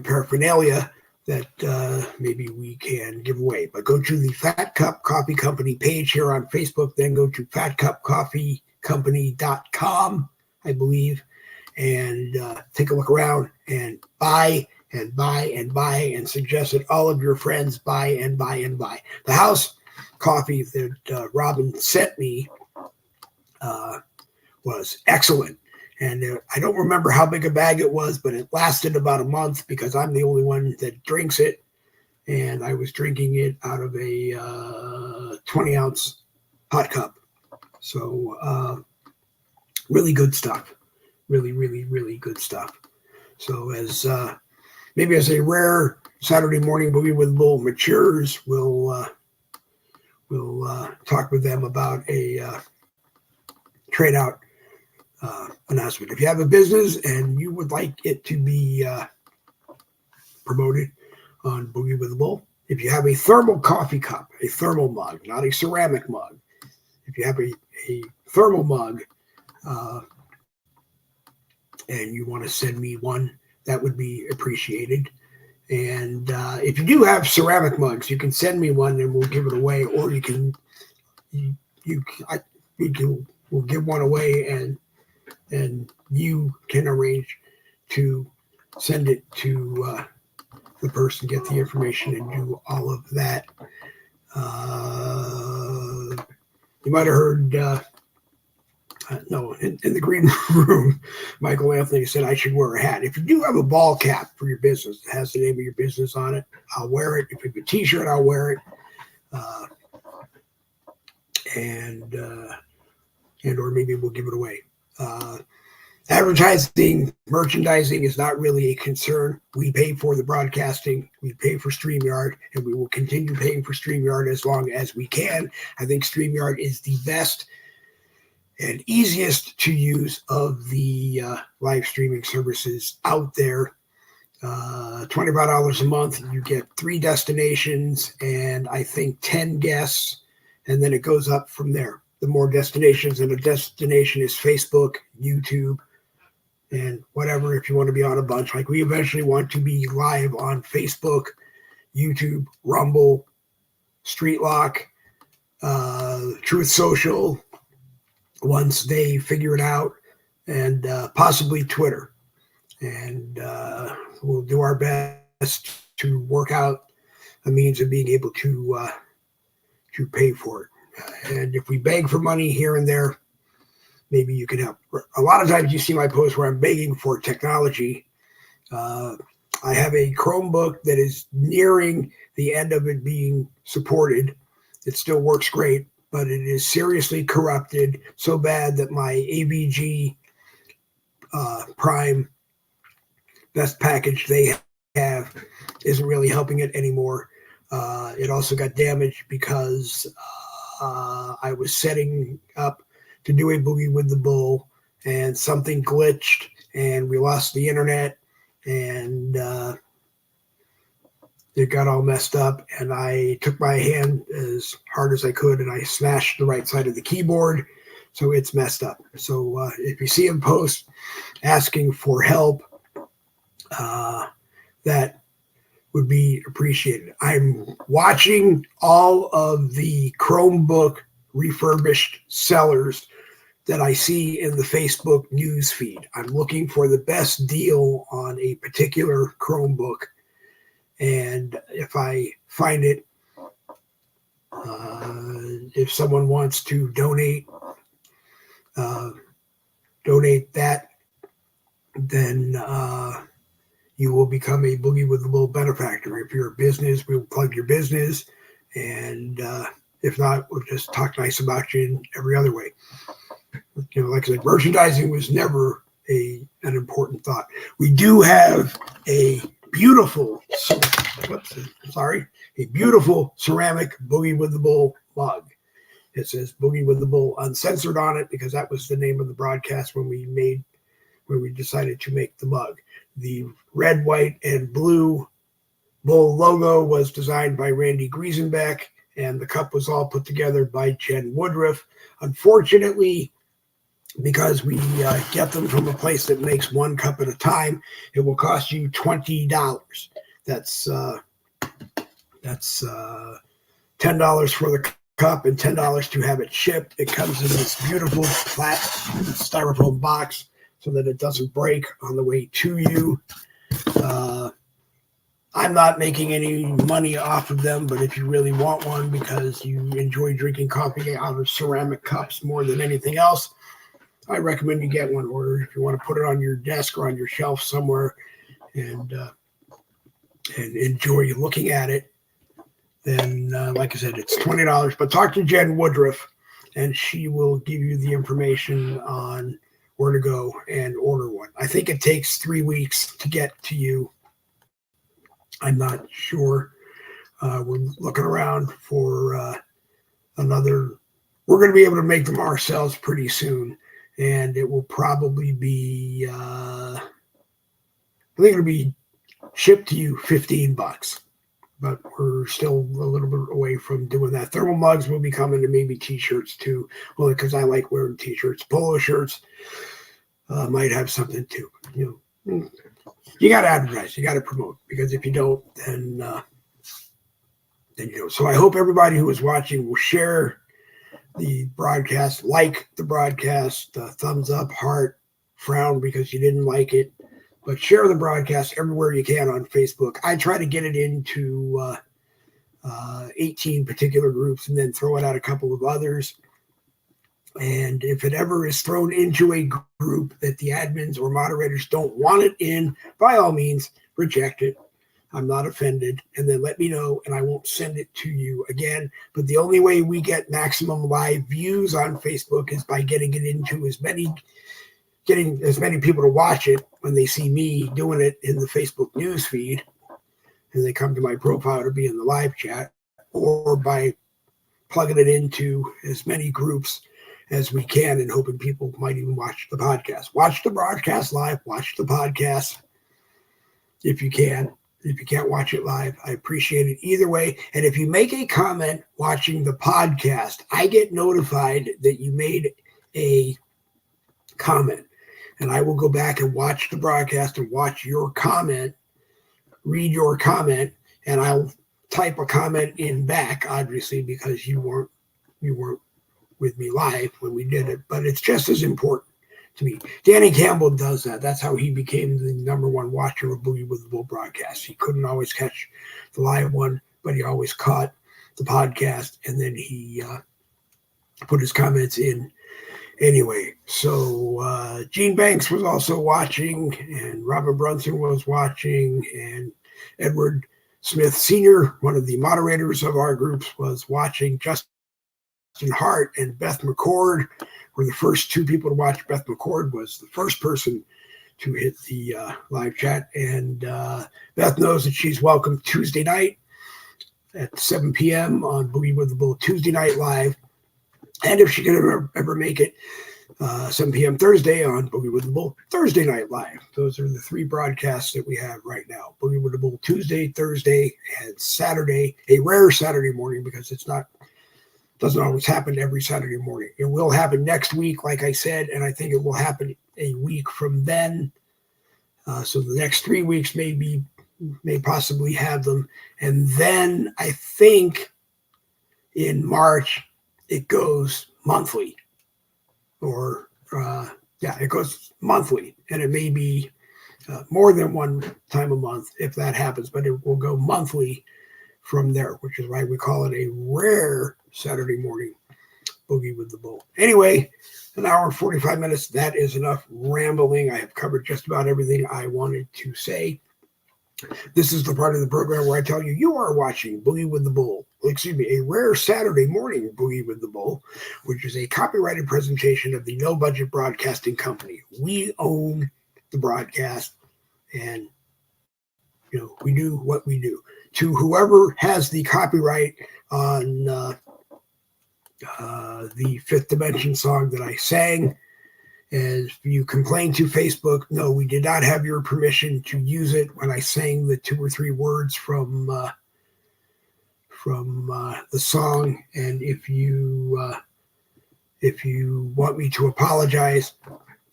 paraphernalia that maybe we can give away. But go to the Fat Cup Coffee Company page here on Facebook, then go to fatcupcoffeecompany.com, I believe, and take a look around and buy and buy and buy, and suggest that all of your friends buy and buy and buy. The house coffee that Robin sent me was excellent. And I don't remember how big a bag it was, but it lasted about a month because I'm the only one that drinks it. And I was drinking it out of a 20-ounce hot cup. So really good stuff. Really, really, really good stuff. So maybe as a rare Saturday morning Boogie with Bull matures, we'll talk with them about a trade out announcement. If you have a business and you would like it to be promoted on Boogie with the Bull, if you have a thermal coffee cup, a thermal mug, not a ceramic mug, if you have a thermal mug and you want to send me one, that would be appreciated. And if you do have ceramic mugs, you can send me one and we'll give it away, or we'll give one away and you can arrange to send it to the person, get the information, and do all of that. You might have heard, in the green room, Michael Anthony said I should wear a hat. If you do have a ball cap for your business that has the name of your business on it, I'll wear it. If you have a T-shirt, I'll wear it. Or maybe we'll give it away. Advertising, merchandising is not really a concern. We pay for the broadcasting, we pay for StreamYard, and we will continue paying for StreamYard as long as we can. I think StreamYard is the best and easiest to use of the live streaming services out there. $25 a month, you get 3 destinations and I think 10 guests, and then it goes up from there. The more destinations, and a destination is Facebook, YouTube, and whatever. If you want to be on a bunch, like we eventually want to be live on Facebook, YouTube, Rumble, Streetlock, Truth Social, once they figure it out, and possibly Twitter. And we'll do our best to work out a means of being able to pay for it. And if we beg for money here and there, maybe you can help. A lot of times you see my posts where I'm begging for technology. I have a Chromebook that is nearing the end of it being supported. It still works great, but it is seriously corrupted, so bad that my AVG Prime best package they have isn't really helping it anymore. It also got damaged because I was setting up to do a Boogie with the Bull and something glitched and we lost the internet, and it got all messed up, and I took my hand as hard as I could, and I smashed the right side of the keyboard, so it's messed up. So if you see him post asking for help, that would be appreciated. I'm watching all of the Chromebook refurbished sellers that I see in the Facebook news feed. I'm looking for the best deal on a particular Chromebook. And if I find it, if someone wants to donate that, then you will become a Boogie with the Bull benefactor. If you're a business, we'll plug your business. And if not, we'll just talk nice about you in every other way. You know, like I said, merchandising was never an important thought. We do have a beautiful, beautiful ceramic Boogie with the Bull mug. It says Boogie with the Bull Uncensored on it because that was the name of the broadcast when we decided to make the mug. The red, white, and blue Bull logo was designed by Randy Griesenbeck, and the cup was all put together by Jen Woodruff. Unfortunately, because we get them from a place that makes one cup at a time, it will cost you $20. That's $10 for the cup and $10 to have it shipped. It comes in this beautiful flat styrofoam box so that it doesn't break on the way to you. I'm not making any money off of them, but if you really want one because you enjoy drinking coffee out of ceramic cups more than anything else, I recommend you get one. Or if you want to put it on your desk or on your shelf somewhere and enjoy looking at it, then like I said, it's $20. But talk to Jen Woodruff, and she will give you the information on where to go and order one. I think it takes 3 weeks to get to you. I'm not sure. We're looking around for another. We're going to be able to make them ourselves pretty soon, and it will probably be. I think it'll be shipped to you $15, but we're still a little bit away from doing that. Thermal mugs will be coming, and maybe T-shirts too. Well, because I like wearing T-shirts. Polo shirts might have something too. You know. You got to advertise. You got to promote, because if you don't, then you know. So I hope everybody who is watching will share the broadcast, like the broadcast, thumbs up, heart, frown because you didn't like it, but share the broadcast everywhere you can on Facebook. I try to get it into 18 particular groups and then throw it out a couple of others. And if it ever is thrown into a group that the admins or moderators don't want it in, by all means, reject it. I'm not offended. And then let me know, and I won't send it to you again. But the only way we get maximum live views on Facebook is by getting it into getting as many people to watch it when they see me doing it in the Facebook news feed, and they come to my profile to be in the live chat, or by plugging it into as many groups as we can and hoping people might even watch the podcast. Watch the broadcast live, watch the podcast if you can. If you can't watch it live, I appreciate it either way. And if you make a comment watching the podcast, I get notified that you made a comment, and I will go back and watch the broadcast and watch your comment, read your comment, and I'll type a comment in back, obviously, because you weren't with me live when we did it, but it's just as important to me. Danny Campbell does that. That's how he became the number one watcher of Boogie with the Bull broadcast. He couldn't always catch the live one, but he always caught the podcast, and then he put his comments in anyway. So Gene Banks was also watching, and Robin Brunson was watching, and Edward Smith Sr., one of the moderators of our groups, was watching. Justin Hart and Beth McCord were the first two people to watch. Beth McCord was the first person to hit the live chat, and Beth knows that she's welcome Tuesday night at 7 p.m. on Boogie with the Bull Tuesday Night Live. And if she could ever make it, 7 p.m. Thursday on Boogie with the Bull, Thursday Night Live. Those are the 3 broadcasts that we have right now. Boogie with the Bull Tuesday, Thursday, and Saturday. A rare Saturday morning because doesn't always happen every Saturday morning. It will happen next week, like I said, and I think it will happen a week from then. So the next 3 weeks may possibly have them. And then I think in March it goes monthly. It goes monthly, and it may be more than one time a month if that happens, but it will go monthly from there, which is why we call it a rare Saturday morning Boogie with the Bull. Anyway, an hour and 45 minutes. That is enough rambling. I have covered just about everything I wanted to say. This is the part of the program where I tell you, you are watching Boogie with the Bull. A rare Saturday morning Boogie with the Bull, which is a copyrighted presentation of the No Budget Broadcasting Company. We own the broadcast, and we do what we do. To whoever has the copyright on the Fifth Dimension song that I sang, as you complained to Facebook, no, we did not have your permission to use it when I sang the 2 or 3 words from the song. And if you want me to apologize,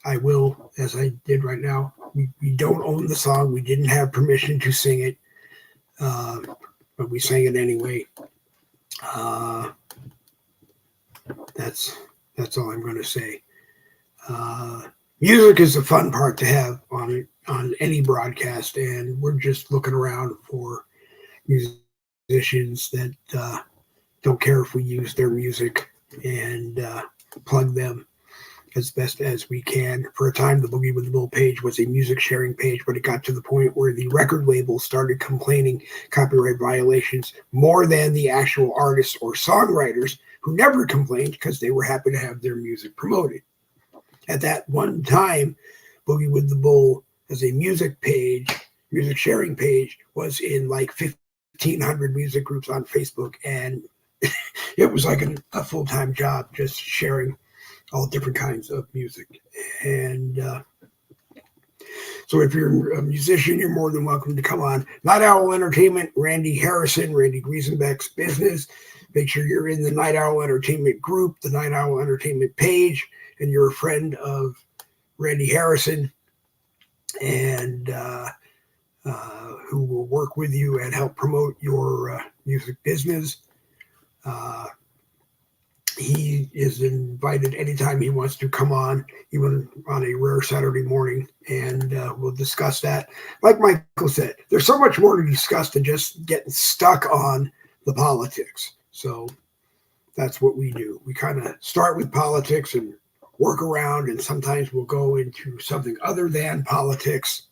I will, as I did right now. We don't own the song. We didn't have permission to sing it, but we sang it anyway. That's all I'm going to say. Music is a fun part to have on any broadcast, and we're just looking around for musicians that don't care if we use their music and plug them as best as we can. For a time, the Boogie with the Bull page was a music sharing page, but it got to the point where the record label started complaining copyright violations more than the actual artists or songwriters, who never complained because they were happy to have their music promoted. At that one time, Boogie with the Bull as a music sharing page, was in like 1,500 music groups on Facebook, and it was like a full-time job just sharing all different kinds of music. And so if you're a musician, you're more than welcome to come on Night Owl Entertainment, Randy Griesenbeck's business. Make sure you're in the Night Owl Entertainment group, the Night Owl Entertainment page, and you're a friend of Randy Harrison, and who will work with you and help promote your music business. He is invited anytime he wants to come on, even on a rare Saturday morning, and we'll discuss that. Like Michael said, there's so much more to discuss than just getting stuck on the politics. So that's what we do. We kind of start with politics and work around, and sometimes we'll go into something other than politics,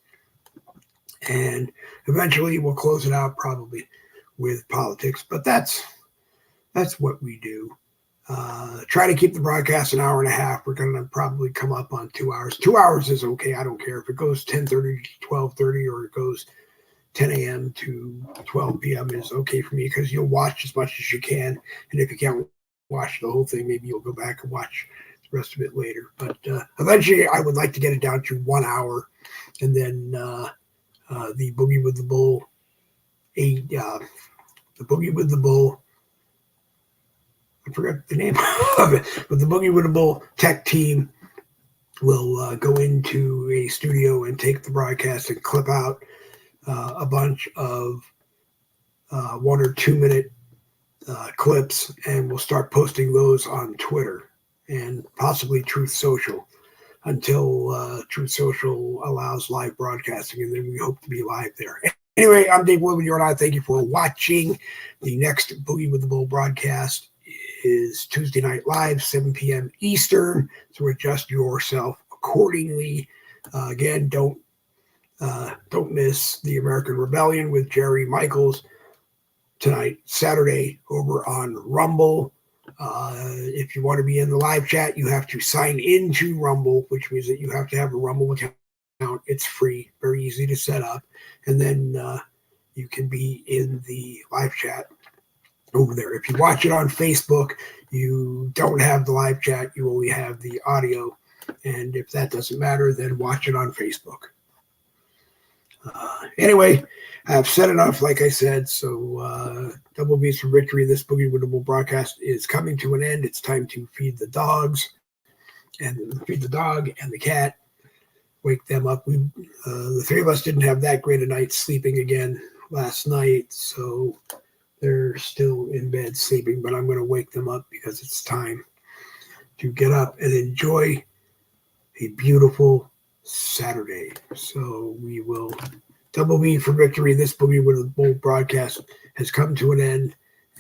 and eventually we'll close it out probably with politics. But that's what we do. Try to keep the broadcast an hour and a half. We're going to probably come up on 2 hours. 2 hours is okay. I don't care if it goes 10:30 to 12:30 or it goes 10 a.m. to 12 p.m. is okay for me, because you'll watch as much as you can. And if you can't watch the whole thing, maybe you'll go back and watch the rest of it later. But eventually I would like to get it down to 1 hour, and then the Boogie with the Bull, I forgot the name of it, but the Boogie with the Bull tech team will go into a studio and take the broadcast and clip out a bunch of 1 or 2 minute clips, and we'll start posting those on Twitter and possibly Truth Social until Truth Social allows live broadcasting, and then we hope to be live there. Anyway, I'm Dave Wood with you, and I thank you for watching. The next Boogie with the Bull broadcast is Tuesday Night Live, 7 p.m. Eastern, so adjust yourself accordingly. Again, don't miss the American Rebellion with Jerry Michaels tonight, Saturday, over on Rumble. If you want to be in the live chat, you have to sign into Rumble, which means that you have to have a Rumble account. It's free, very easy to set up, and then you can be in the live chat over there. If you watch it on Facebook, you don't have the live chat, you only have the audio. And if that doesn't matter, then watch it on Facebook. Anyway, I've said enough, like I said. So Double B's for Victory. This Boogie Winnable broadcast is coming to an end. It's time to feed the dogs and feed the dog and the cat. Wake them up. The three of us didn't have that great a night sleeping again last night, so they're still in bed sleeping, but I'm going to wake them up because it's time to get up and enjoy a beautiful Saturday. So we will Double B for Victory. This Boogie with the Bull broadcast has come to an end.